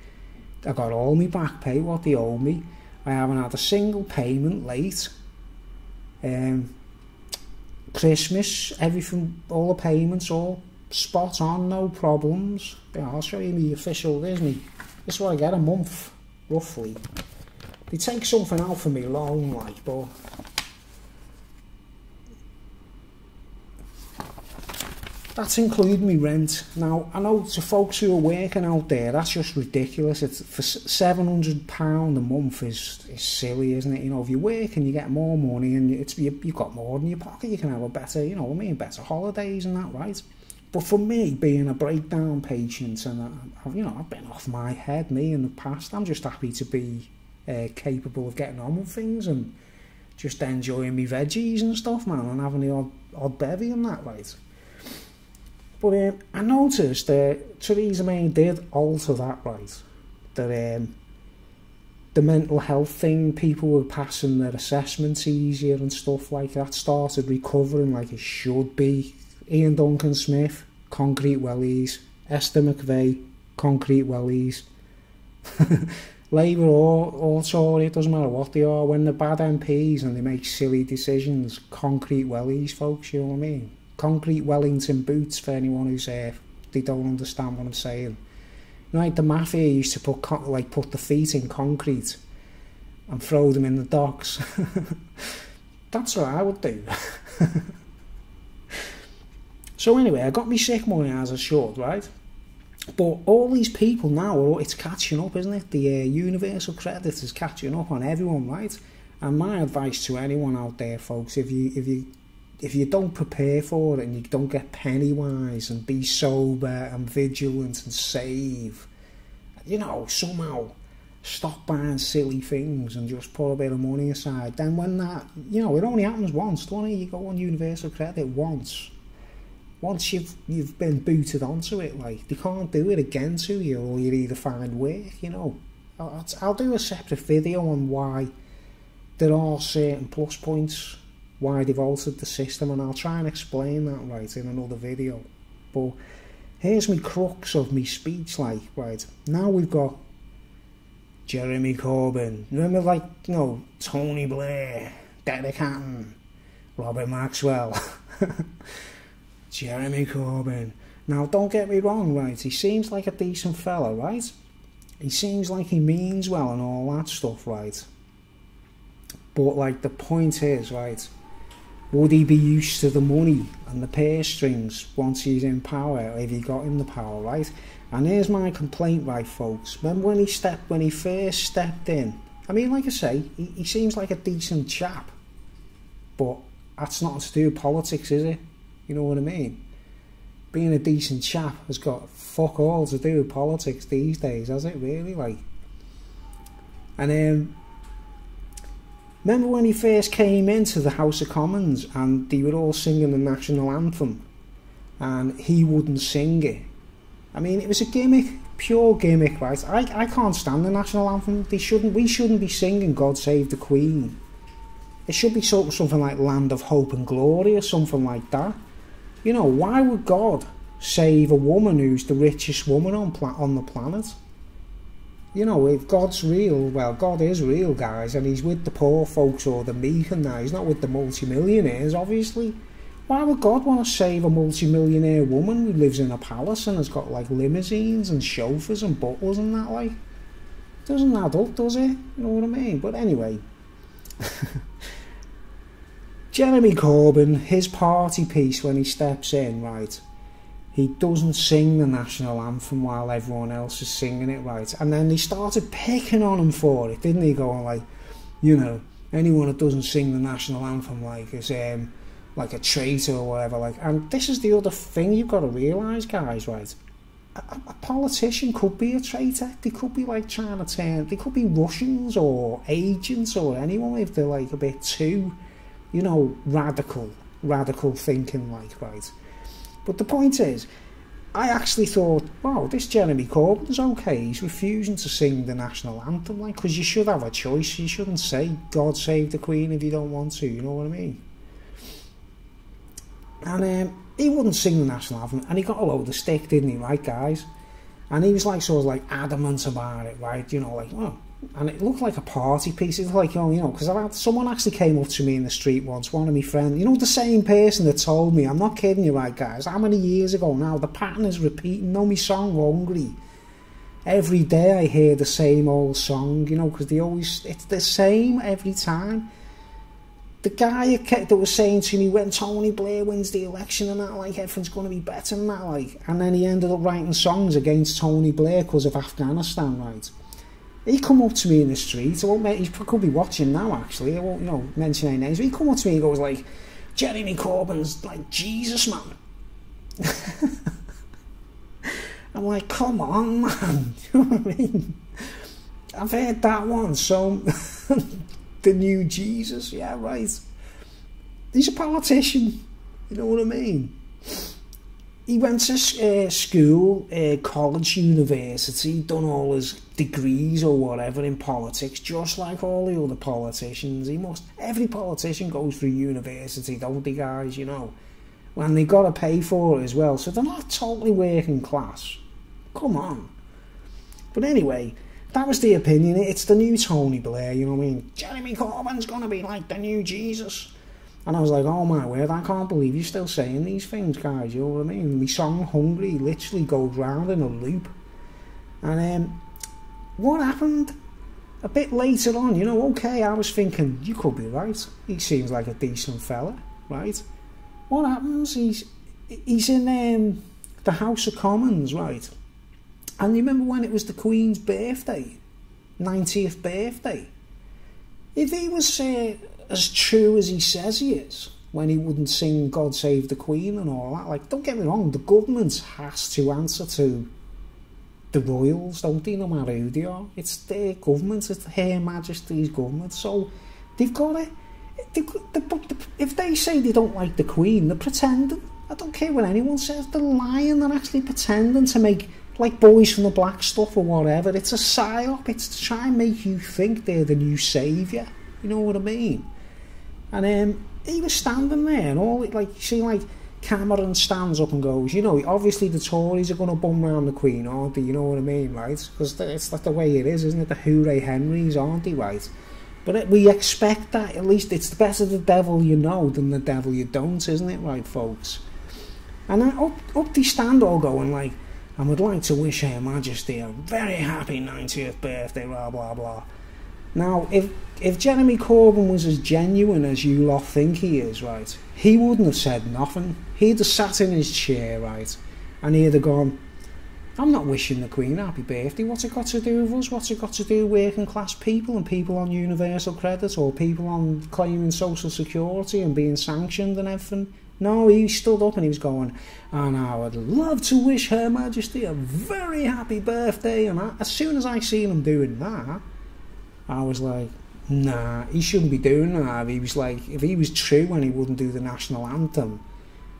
I got all my back pay, what they owe me. I haven't had a single payment late. Christmas, everything, all the payments, all spot on, no problems. Yeah, I'll show you the official, there's me. This is what I get a month, roughly. They take something out for me long, like, but that's including me rent. Now, I know to folks who are working out there, that's just ridiculous. It's for £700 a month is silly, isn't it? You know, if you work and you get more money and you've got more in your pocket, you can have a better, you know what I mean, better holidays and that, right? But for me, being a breakdown patient, and you know, I've been off my head, me, in the past, I'm just happy to be capable of getting on with things and just enjoying me veggies and stuff, man, and having the odd bevy and that, right? But I noticed that Theresa May did alter that, right? That the mental health thing, people were passing their assessments easier and stuff like that, started recovering like it should be. Ian Duncan Smith, concrete wellies. Esther McVeigh, concrete wellies. Labour or Tory, it doesn't matter what they are. When they're bad MPs and they make silly decisions, concrete wellies, folks, you know what I mean? Concrete Wellington boots for anyone who's they don't understand what I'm saying. Right, the mafia used to put the feet in concrete and throw them in the docks. That's what I would do. So anyway, I got me sick money as I should, right? But all these people now, it's catching up, isn't it? The universal credit is catching up on everyone, right? And my advice to anyone out there, folks, if you if you don't prepare for it and you don't get penny wise and be sober and vigilant and save, you know, somehow stop buying silly things and just put a bit of money aside, then when that, you know, it only happens once, don't it? You go on universal credit once you've been booted onto it, like, they can't do it again to you, or you either find work, you know. I'll do a separate video on why there are certain plus points, why they've altered the system, and I'll try and explain that, right, in another video. But here's my crux of my speech, like, right, now we've got Jeremy Corbyn, remember, like, you know, Tony Blair, Derek Hatton, Robert Maxwell, Jeremy Corbyn. Now, don't get me wrong, right, he seems like a decent fella, right? He seems like he means well and all that stuff, right? But, like, the point is, right, would he be used to the money and the purse strings once he's in power, if he got in the power, right? And here's my complaint, right, folks. Remember when he first stepped in? I mean, like I say, he seems like a decent chap, but that's nothing to do with politics, is it? You know what I mean? Being a decent chap has got fuck all to do with politics these days, has it really? Like, and remember when he first came into the House of Commons and they were all singing the national anthem, and he wouldn't sing it? I mean, it was a gimmick, pure gimmick, right? I can't stand the national anthem. We shouldn't be singing God Save the Queen. It should be something like Land of Hope and Glory or something like that. You know, why would God save a woman who's the richest woman on the planet? You know, if God's real, well, God is real, guys, and he's with the poor folks or the meek and that. He's not with the multimillionaires, obviously. Why would God want to save a multi-millionaire woman who lives in a palace and has got, like, limousines and chauffeurs and butlers and that, like? Doesn't add up, does it? You know what I mean? But anyway, Jeremy Corbyn, his party piece when he steps in, right, he doesn't sing the national anthem while everyone else is singing it, right? And then they started picking on him for it, didn't they? Going like, you know, anyone that doesn't sing the national anthem, like, is like a traitor or whatever, like. And this is the other thing you've got to realise, guys, right? A politician could be a traitor. They could be, like, trying to turn, they could be Russians or agents or anyone if they're, like, a bit too, you know, radical thinking, like, right? But the point is, I actually thought, wow, this Jeremy Corbyn's okay. He's refusing to sing the national anthem, like, because you should have a choice. You shouldn't say God Save the Queen if you don't want to, you know what I mean? And he wouldn't sing the national anthem, and he got a load of stick, didn't he, right, guys? And he was, like, sort of, like, adamant about it, right? You know, like, well, and it looked like a party piece. It looked like, you know, because someone actually came up to me in the street once, one of my friends, you know, the same person that told me, I'm not kidding you, right, guys, how many years ago now, the pattern is repeating. Know me song, Hungry? Every day I hear the same old song, you know, because it's the same every time. The guy that was saying to me, when Tony Blair wins the election and that, like, everything's going to be better than that, like, and then he ended up writing songs against Tony Blair because of Afghanistan, right? He come up to me in the street, he could be watching now, actually, I won't, you know, mention any names, but he come up to me and goes like, Jeremy Corbyn's like Jesus, man. I'm like, come on, man, you know what I mean? I've heard that one, so... the new Jesus, yeah, right. He's a politician, you know what I mean? He went to school, college, university, done all his degrees or whatever in politics, just like all the other politicians. Every politician goes through university, don't they, guys, you know? When they got to pay for it as well, so they're not totally working class. Come on. But anyway, that was the opinion. It's the new Tony Blair, you know what I mean? Jeremy Corbyn's going to be like the new Jesus. And I was like, oh my word, I can't believe you're still saying these things, guys, you know what I mean? My song, Hungry, literally goes round in a loop. And what happened? A bit later on, you know, okay, I was thinking, you could be right. He seems like a decent fella, right? What happens? He's in the House of Commons, right? And you remember when it was the Queen's birthday, 90th birthday? If he was as true as he says he is, when he wouldn't sing God Save the Queen and all that. Like, don't get me wrong, the government has to answer to the royals, don't they, no matter who they are. It's their government, it's Her Majesty's government, so they've got to... if they say they don't like the Queen, they're pretending. I don't care what anyone says, they're lying, they're actually pretending to make, like, Boys from the Black stuff or whatever. It's a psyop, it's to try and make you think they're the new saviour, you know what I mean? And he was standing there and all, like, you see, like, Cameron stands up and goes, you know, obviously the Tories are going to bum round the Queen, aren't they, you know what I mean, right? Because it's like the way it is, isn't it? The hooray Henrys, aren't they, right? But we expect that, at least it's better the devil you know than the devil you don't, isn't it, right, folks? And then up they stand all going like, I would like to wish Her Majesty a very happy 90th birthday, blah, blah, blah. Now, if Jeremy Corbyn was as genuine as you lot think he is, right, he wouldn't have said nothing. He'd have sat in his chair, right, and he'd have gone, I'm not wishing the Queen happy birthday. What's it got to do with us? What's it got to do with working class people and people on universal credit or people on claiming social security and being sanctioned and everything? No, he stood up and he was going, and I would love to wish Her Majesty a very happy birthday. And as soon as I seen him doing that, I was like, nah, he shouldn't be doing that. He was like, if he was true and he wouldn't do the national anthem,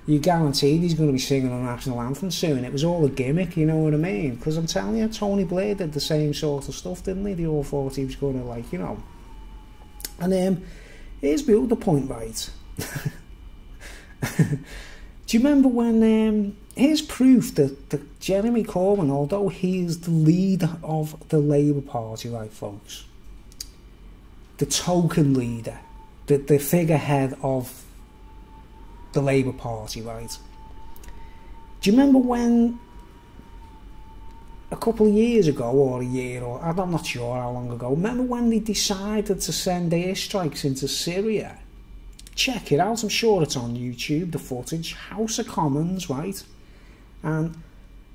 you guaranteed he's going to be singing the national anthem soon. It was all a gimmick, you know what I mean? Because I'm telling you, Tony Blair did the same sort of stuff, didn't he? They all thought he was going to, like, you know. And here's my other point, right? Do you remember when here's proof that Jeremy Corbyn, although he is the leader of the Labour Party, right, folks, the token leader, the figurehead of the Labour Party, right? Do you remember when a couple of years ago, or a year, or I'm not sure how long ago, remember when they decided to send airstrikes into Syria? Check it out, I'm sure it's on YouTube, the footage. House of Commons, right? And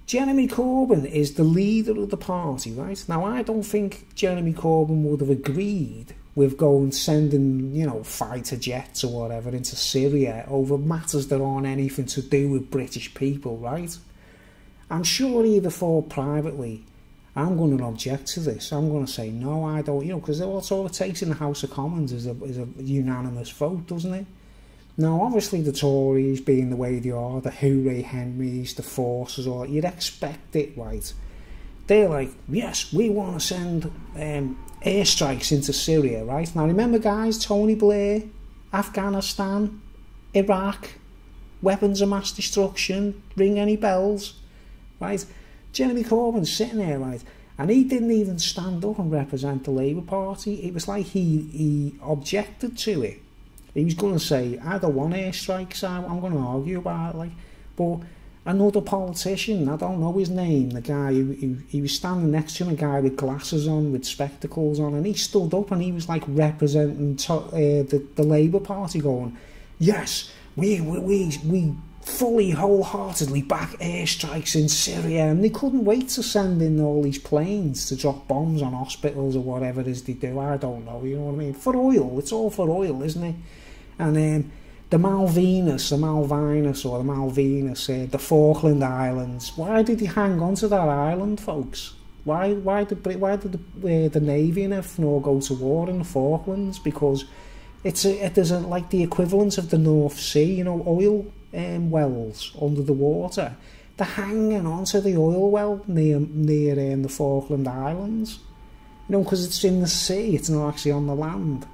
Jeremy Corbyn is the leader of the party, right? Now, I don't think Jeremy Corbyn would have agreed with sending, you know, fighter jets or whatever into Syria over matters that aren't anything to do with British people, right? I'm sure he'd have thought privately, I'm going to object to this. I'm going to say, no, I don't, you know, because that's all it takes in the House of Commons is a unanimous vote, doesn't it? Now, obviously, the Tories, being the way they are, the hooray Henrys, the forces, all you'd expect it, right? They're like, yes, we want to send airstrikes into Syria, right? Now, remember, guys, Tony Blair, Afghanistan, Iraq, weapons of mass destruction, ring any bells, right? Jeremy Corbyn's sitting there, right, and he didn't even stand up and represent the Labour Party. It was like he objected to it. He was going to say, I don't want airstrikes, I'm going to argue about it, like, but another politician, I don't know his name, the guy he was standing next to him, a guy with glasses on, with spectacles on, and he stood up and he was like representing the Labour Party, going, yes, we fully, wholeheartedly back airstrikes in Syria, and they couldn't wait to send in all these planes to drop bombs on hospitals or whatever it is they do. I don't know, you know what I mean? For oil, it's all for oil, isn't it? And the Malvinas, the Falkland Islands, why did he hang on to that island, folks? Why did the Navy and everything all go to war in the Falklands? Because there's like the equivalent of the North Sea, you know, oil wells under the water. They're hanging on to the oil well near the Falkland Islands, you know, because it's in the sea, it's not actually on the land.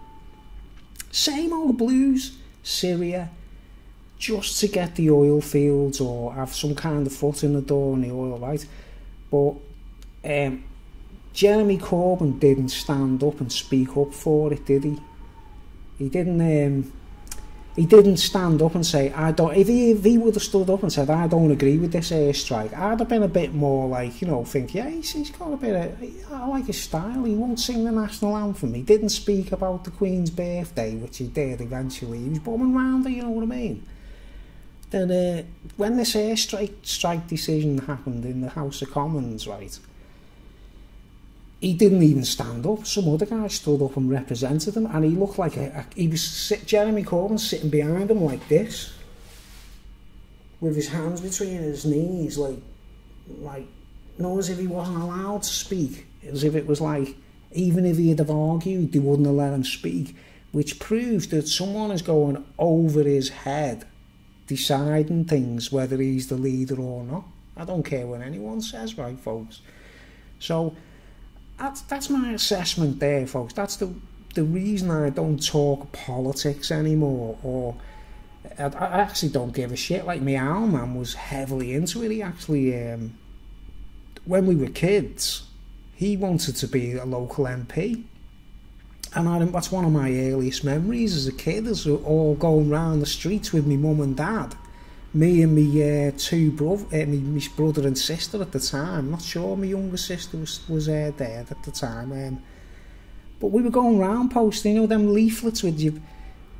Same old blues, Syria, just to get the oil fields or have some kind of foot in the door in the oil, right? But Jeremy Corbyn didn't stand up and speak up for it, did he? He didn't stand up and say, I don't. If he would have stood up and said, I don't agree with this airstrike, I'd have been a bit more like, you know, think, yeah, he's got a bit of, I like his style. He won't sing the national anthem. He didn't speak about the Queen's birthday, which he did eventually. He was bumming round her, you know what I mean? Then when this airstrike decision happened in the House of Commons, right, he didn't even stand up. Some other guy stood up and represented him, and he looked like Jeremy Corbyn sitting behind him like this, with his hands between his knees, like, as if he wasn't allowed to speak. As if it was like, even if he'd have argued, they wouldn't have let him speak, which proves that someone is going over his head, deciding things, whether he's the leader or not. I don't care what anyone says, right, folks? So that's my assessment there, folks. That's the reason I don't talk politics anymore, or I actually don't give a shit. Like, my old man was heavily into it. He actually, when we were kids, he wanted to be a local MP. And that's one of my earliest memories as a kid, is all going round the streets with my mum and dad. Me and my two my brother and sister at the time. I'm not sure my younger sister was there at the time. But we were going round posting, them leaflets with your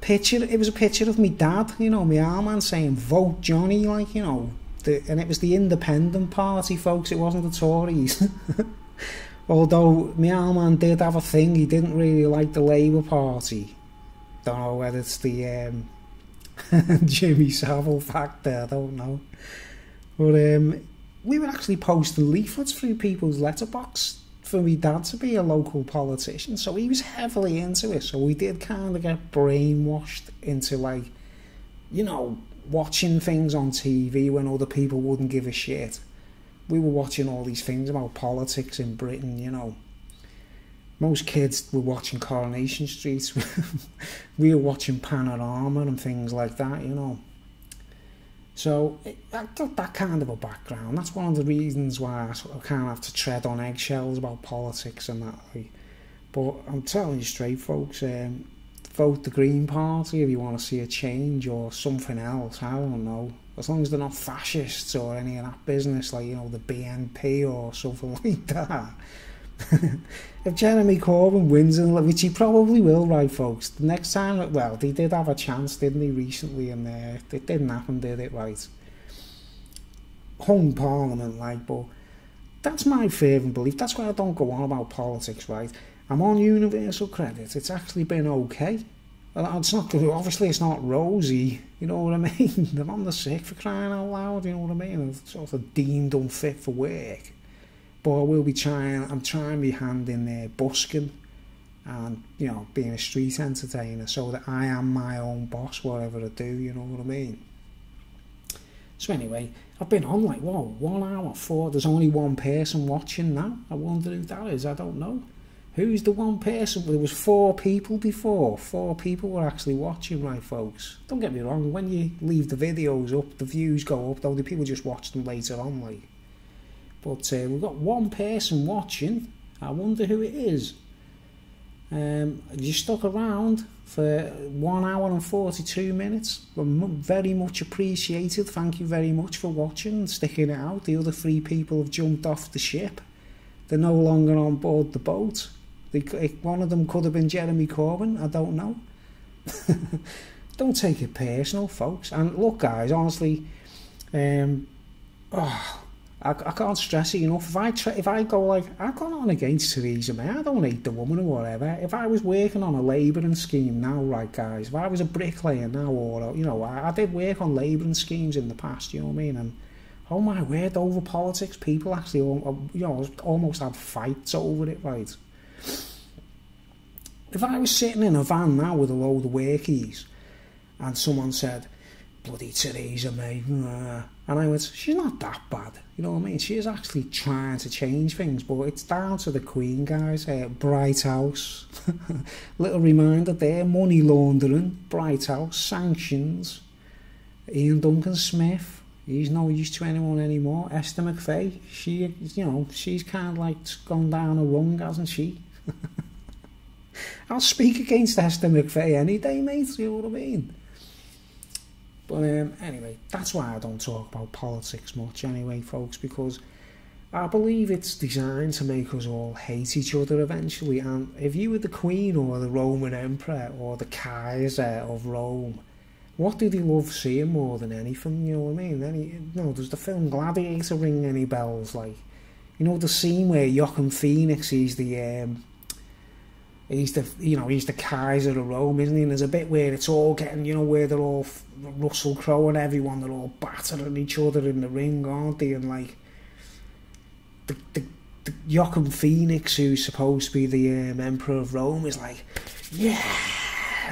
picture. It was a picture of me dad, my old man saying, "Vote Johnny," like, and it was the Independent Party, folks. It wasn't the Tories. Although my old man did have a thing, he didn't really like the Labour Party. Don't know whether it's the Jimmy Savile factor, I don't know. But we were actually posting leaflets through people's letterbox for me dad to be a local politician, so he was heavily into it. So we did kind of get brainwashed into, like, watching things on TV when other people wouldn't give a shit. We were watching all these things about politics in Britain, Most kids were watching Coronation Street. We were watching Panorama and things like that, So I got that kind of a background. That's one of the reasons why I sort of kind of have to tread on eggshells about politics and that. But I'm telling you straight, folks, vote the Green Party if you want to see a change, or something else, I don't know. As long as they're not fascists or any of that business, like, the BNP or something like that. If Jeremy Corbyn wins, which he probably will, right, folks, the next time, well, they did have a chance, didn't they, recently, and it didn't happen, did it, right? Hung Parliament, like, but that's my fervent belief. That's why I don't go on about politics, right? I'm on universal credit. It's actually been okay. It's not, obviously it's not rosy, you know what I mean? I'm on the sick, for crying out loud, you know what I mean? I'm sort of deemed unfit for work. But I will be I'm trying my hand in there busking and, being a street entertainer, so that I am my own boss, whatever I do, you know what I mean? So anyway, I've been on, like, 1 hour 4, there's only one person watching now. I wonder who that is, I don't know. Who's the one person? There was 4 people before. 4 people were actually watching, right, folks? Don't get me wrong, when you leave the videos up, the views go up, though the people just watch them later on, like. But we've got one person watching. I wonder who it is. You stuck around for 1 hour and 42 minutes. Very much appreciated. Thank you very much for watching and sticking it out. The other 3 people have jumped off the ship. They're no longer on board the boat. One of them could have been Jeremy Corbyn, I don't know. Don't take it personal, folks. And look, guys, honestly, I can't stress it enough. If I go, like, I've gone on against Theresa May, I don't hate the woman or whatever. If I was working on a labouring scheme now, right, guys, if I was a bricklayer now, or, I did work on labouring schemes in the past, you know what I mean? And, oh my word, over politics, people actually, almost had fights over it, right? If I was sitting in a van now with a load of workies and someone said, "Bloody Theresa May," and I went, "She's not that bad," you know what I mean? She is actually trying to change things, but it's down to the Queen, guys. Bright House, little reminder there, money laundering, Bright House, sanctions, Ian Duncan Smith, he's no use to anyone anymore. Esther McVey, she's kind of like gone down a rung, hasn't she? I'll speak against Esther McVey any day, mate, you know what I mean? But anyway, that's why I don't talk about politics much anyway, folks, because I believe it's designed to make us all hate each other eventually. And if you were the Queen or the Roman Emperor or the Kaiser of Rome, what do they love seeing more than anything, you know what I mean? Does the film Gladiator ring any bells? Like, You know the scene where Joaquin Phoenix, he's the Kaiser of Rome, isn't he? And there's a bit where it's all getting, you know, where they're all Russell Crowe and everyone, they're all battering each other in the ring, aren't they? And like the Joaquin Phoenix, who's supposed to be the Emperor of Rome, is like, yeah,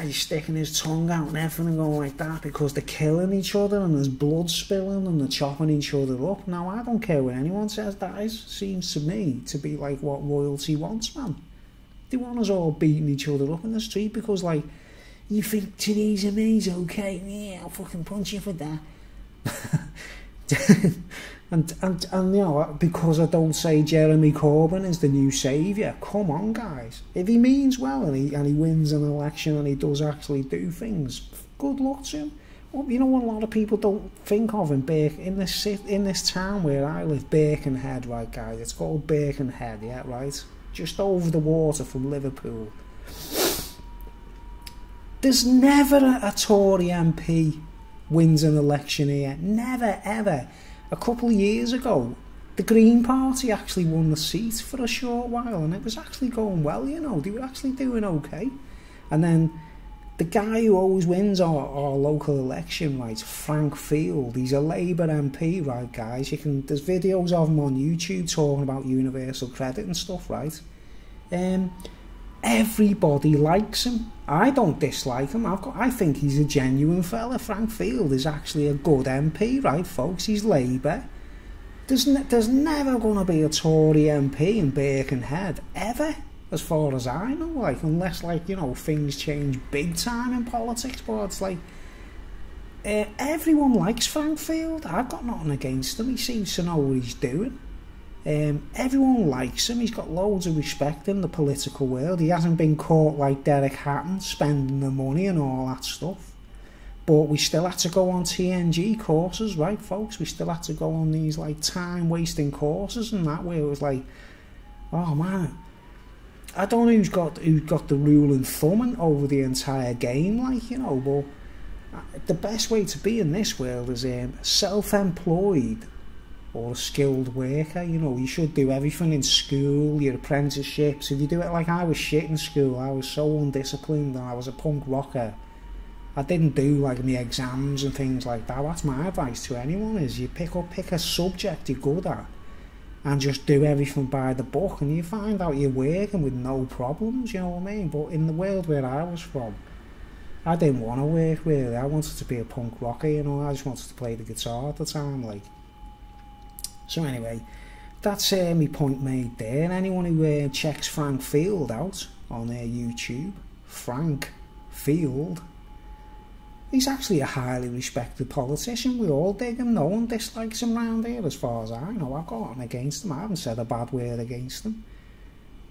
he's sticking his tongue out and everything going like that because they're killing each other and there's blood spilling and they're chopping each other up. Now, I don't care what anyone says, that seems to me to be like what royalty wants, man. They want us all beating each other up in the street because, like, you think Theresa May's okay? Yeah, I'll fucking punch you for that. and you know, because I don't say Jeremy Corbyn is the new saviour. Come on, guys. If he means well and he wins an election and he does actually do things, good luck to him. Well, you know what a lot of people don't think of in this town where I live, Birkenhead, right, guys? It's called Birkenhead, yeah, right? Just over the water from Liverpool. There's never a Tory MP wins an election here. Never, ever. A couple of years ago, the Green Party actually won the seat for a short while, and it was actually going well, you know. They were actually doing okay. And then the guy who always wins our local election, right, Frank Field, he's a Labour MP, right, guys. There's videos of him on YouTube talking about universal credit and stuff, right? Everybody likes him. I don't dislike him. I think he's a genuine fella. Frank Field is actually a good MP, right, folks? He's Labour. There's never going to be a Tory MP in Birkenhead, ever, as far as I know, like, unless, like, you know, things change big time in politics, but it's like, everyone likes Frank Field. I've got nothing against him. He seems to know what he's doing. Everyone likes him. He's got loads of respect in the political world. He hasn't been caught like Derek Hatton spending the money and all that stuff. But we still had to go on TNG courses, right, folks? We still had to go on these, like, time-wasting courses and that, where it was like, oh, man, I don't know who's got the ruling thumb over the entire game, like, you know, but the best way to be in this world is self-employed or a skilled worker. You know, you should do everything in school, your apprenticeships. If you do it like I was shit in school, I was so undisciplined and I was a punk rocker. I didn't do like my exams and things like that. That's my advice to anyone, is you pick a subject you're good at and just do everything by the book, and you find out you're working with no problems, you know what I mean? But in the world where I was from, I didn't want to work really. I wanted to be a punk rocker, you know. I just wanted to play the guitar at the time, like. So anyway, that's my point made there. And anyone who checks Frank Field out on their YouTube, Frank Field, he's actually a highly respected politician. We all dig him. No one dislikes him round here, as far as I know. I've got nothing against him. I haven't said a bad word against him.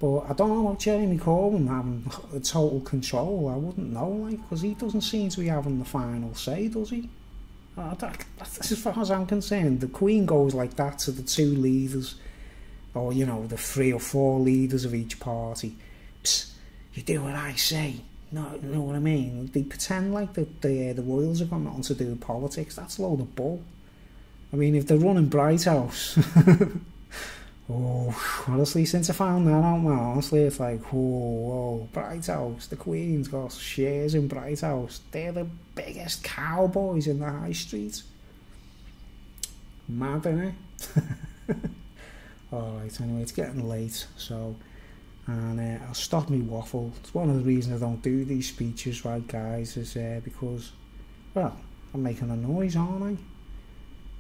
But I don't know about Jeremy Corbyn having total control. I wouldn't know, like, because he doesn't seem to be having the final say, does he? That's as far as I'm concerned. The Queen goes like that to the two leaders, or, you know, the 3 or 4 leaders of each party. Psst, you do what I say. No, you know what I mean? They pretend like the royals have got nothing to do with politics. That's a load of bull. I mean, if they're running Bright House, oh, honestly, since I found that out, man, honestly, it's like, whoa, Bright House, the Queen's got shares in Bright House. They're the biggest cowboys in the high street. Mad, innit? Alright, anyway, it's getting late, so, and I'll stop me waffle. It's one of the reasons I don't do these speeches, right, guys, is because, well, I'm making a noise, aren't I?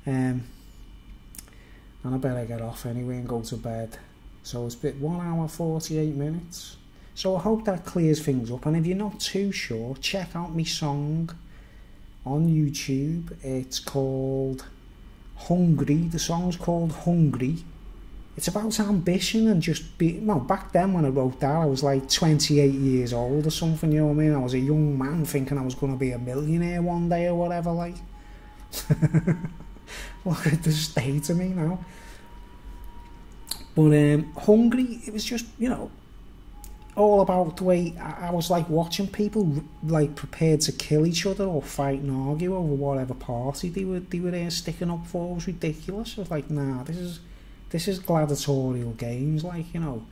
And I better get off anyway and go to bed. So it's been 1 hour 48 minutes. So I hope that clears things up. And if you're not too sure, check out my song on YouTube. It's called Hungry. The song's called Hungry. It's about ambition and just well, back then when I wrote that, I was like 28 years old or something, you know what I mean? I was a young man thinking I was going to be a millionaire one day or whatever, like. Look at the state of me now. But Hungry, it was just, you know, all about the way I was like watching people like prepared to kill each other or fight and argue over whatever party they were sticking up for. It was ridiculous. I was like, nah, this This is gladiatorial games, like, you know.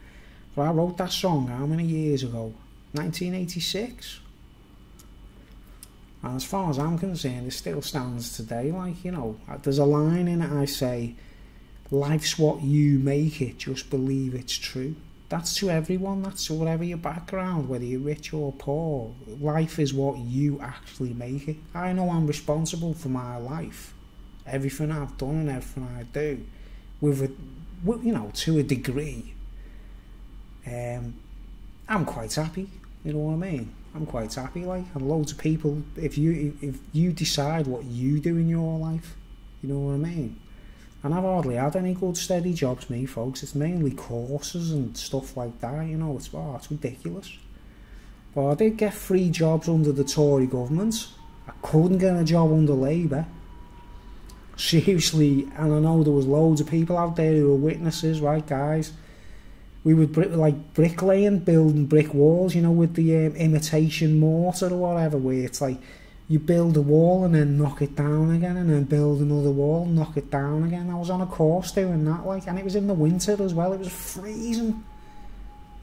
But I wrote that song how many years ago? 1986. And as far as I'm concerned, it still stands today. Like, you know, there's a line in it I say, life's what you make it, just believe it's true. That's to everyone, that's to whatever your background, whether you're rich or poor. Life is what you actually make it. I know I'm responsible for my life. Everything I've done and everything I do. You know, to a degree. I'm quite happy, you know what I mean? I'm quite happy, like, and loads of people, if you decide what you do in your life, you know what I mean? And I've hardly had any good steady jobs, me folks. It's mainly courses and stuff like that, you know. It's ridiculous. But I did get 3 jobs under the Tory government. I couldn't get a job under Labour. Seriously, and I know there was loads of people out there who were witnesses, right, guys? We would like bricklaying, building brick walls, you know, with the imitation mortar or whatever, where it's like you build a wall and then knock it down again, and then build another wall, knock it down again. I was on a course doing that, like, and it was in the winter as well. It was freezing.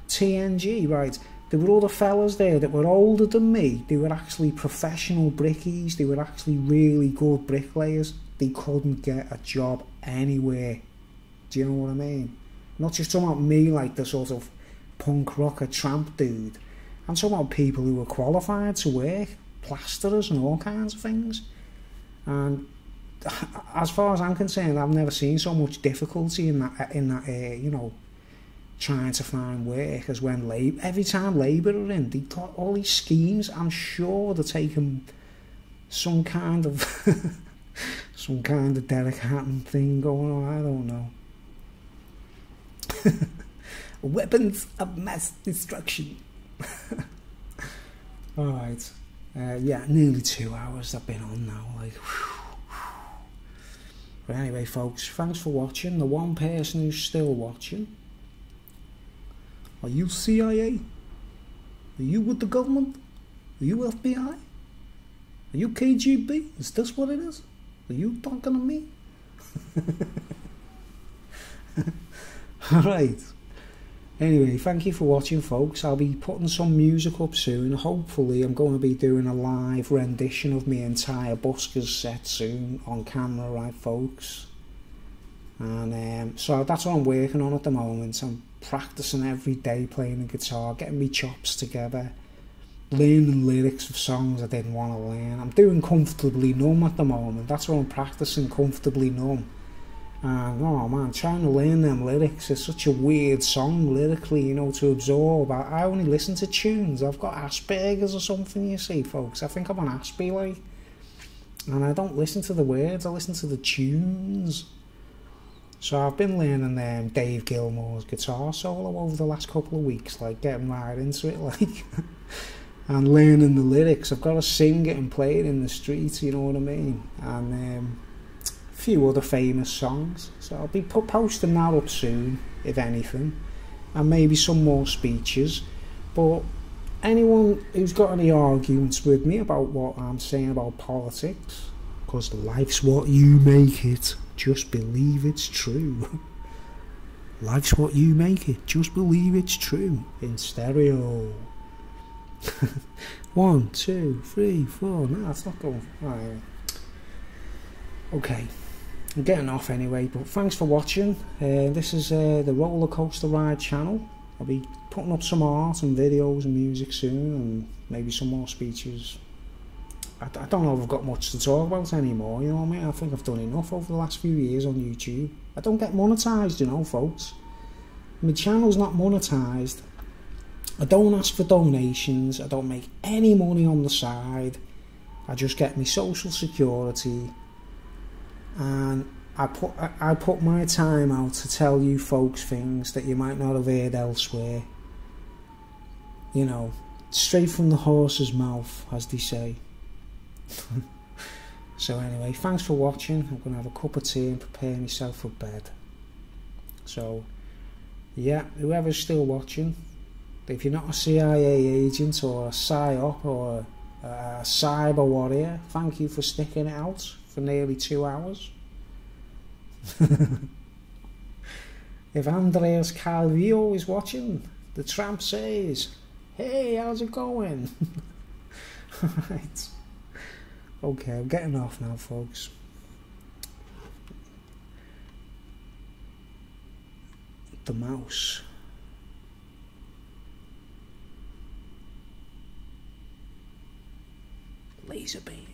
TNG, right? There were other fellas there that were older than me. They were actually professional brickies. They were actually really good bricklayers. They couldn't get a job anywhere. Do you know what I mean? Not just talking about me, like the sort of punk rocker tramp dude. I'm talking about people who were qualified to work, plasterers and all kinds of things. And as far as I'm concerned, I've never seen so much difficulty in that you know, trying to find work as when every time Labour are in, they've got all these schemes. I'm sure they're taking some kind of some kind of Derek Hatton thing going on. I don't know. Weapons of mass destruction. Alright. Yeah, nearly 2 hours I've been on now. Like, but anyway, folks, thanks for watching. The one person who's still watching. Are you CIA? Are you with the government? Are you FBI? Are you KGB? Is this what it is? Are you talking to me? Alright. Anyway, thank you for watching, folks. I'll be putting some music up soon. Hopefully, I'm going to be doing a live rendition of my entire Buskers set soon on camera, right, folks? And so that's what I'm working on at the moment. I'm practicing every day playing the guitar, getting my chops together, learning lyrics of songs I didn't want to learn. I'm doing Comfortably Numb at the moment. That's what I'm practicing, Comfortably Numb. And oh man, trying to learn them lyrics is such a weird song lyrically, you know, to absorb. I only listen to tunes. I've got Asperger's or something, you see, folks. I think I'm on Aspie, like, and I don't listen to the words, I listen to the tunes. So I've been learning Dave Gilmour's guitar solo over the last couple of weeks, like getting right into it, like, and learning the lyrics. I've got to sing it and play it in the streets, you know what I mean? And few other famous songs, so I'll be posting that up soon, if anything, and maybe some more speeches. But anyone who's got any arguments with me about what I'm saying about politics, because life's what you make it, just believe it's true. Life's what you make it, just believe it's true, in stereo. 1, 2, 3, 4, no, that's not going. Right. Okay, I'm getting off anyway, but thanks for watching. This is the Roller Coaster Ride channel. I'll be putting up some art and videos and music soon, and maybe some more speeches. I don't know if I've got much to talk about anymore, you know what I mean? I think I've done enough over the last few years on YouTube. I don't get monetised, you know, folks. My channel's not monetised. I don't ask for donations. I don't make any money on the side. I just get my social security. And I put my time out to tell you folks things that you might not have heard elsewhere. You know, straight from the horse's mouth, as they say. So anyway, thanks for watching. I'm going to have a cup of tea and prepare myself for bed. So, yeah, whoever's still watching, if you're not a CIA agent or a PSYOP or a cyber warrior, thank you for sticking it out for nearly 2 hours. If Andreas Calvillo is watching, the tramp says, "Hey, how's it going?" Right. Okay, I'm getting off now, folks. The mouse. Laser beam.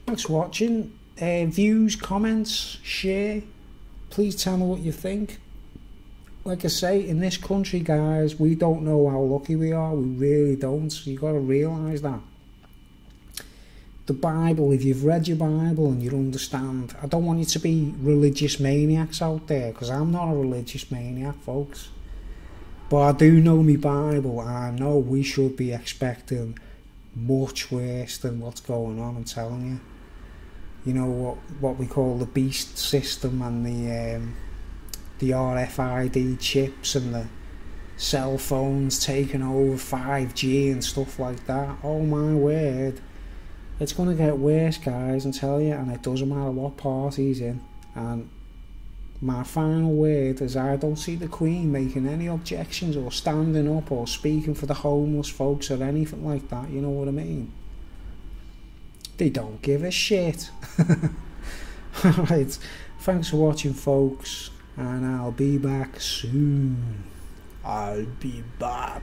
Thanks for watching. Views, comments, share. Please tell me what you think. Like I say, in this country, guys, we don't know how lucky we are. We really don't. You got to realise that. The Bible, if you've read your Bible and you understand, I don't want you to be religious maniacs out there, because I'm not a religious maniac, folks. But I do know my Bible, and I know we should be expecting much worse than what's going on, I'm telling you. You know, what we call the beast system, and the RFID chips, and the cell phones taking over 5G and stuff like that. Oh my word. It's going to get worse, guys, I tell you, and it doesn't matter what party he's in. And my final word is, I don't see the Queen making any objections or standing up or speaking for the homeless folks or anything like that, you know what I mean? They don't give a shit. Alright, thanks for watching, folks, and I'll be back soon. I'll be back.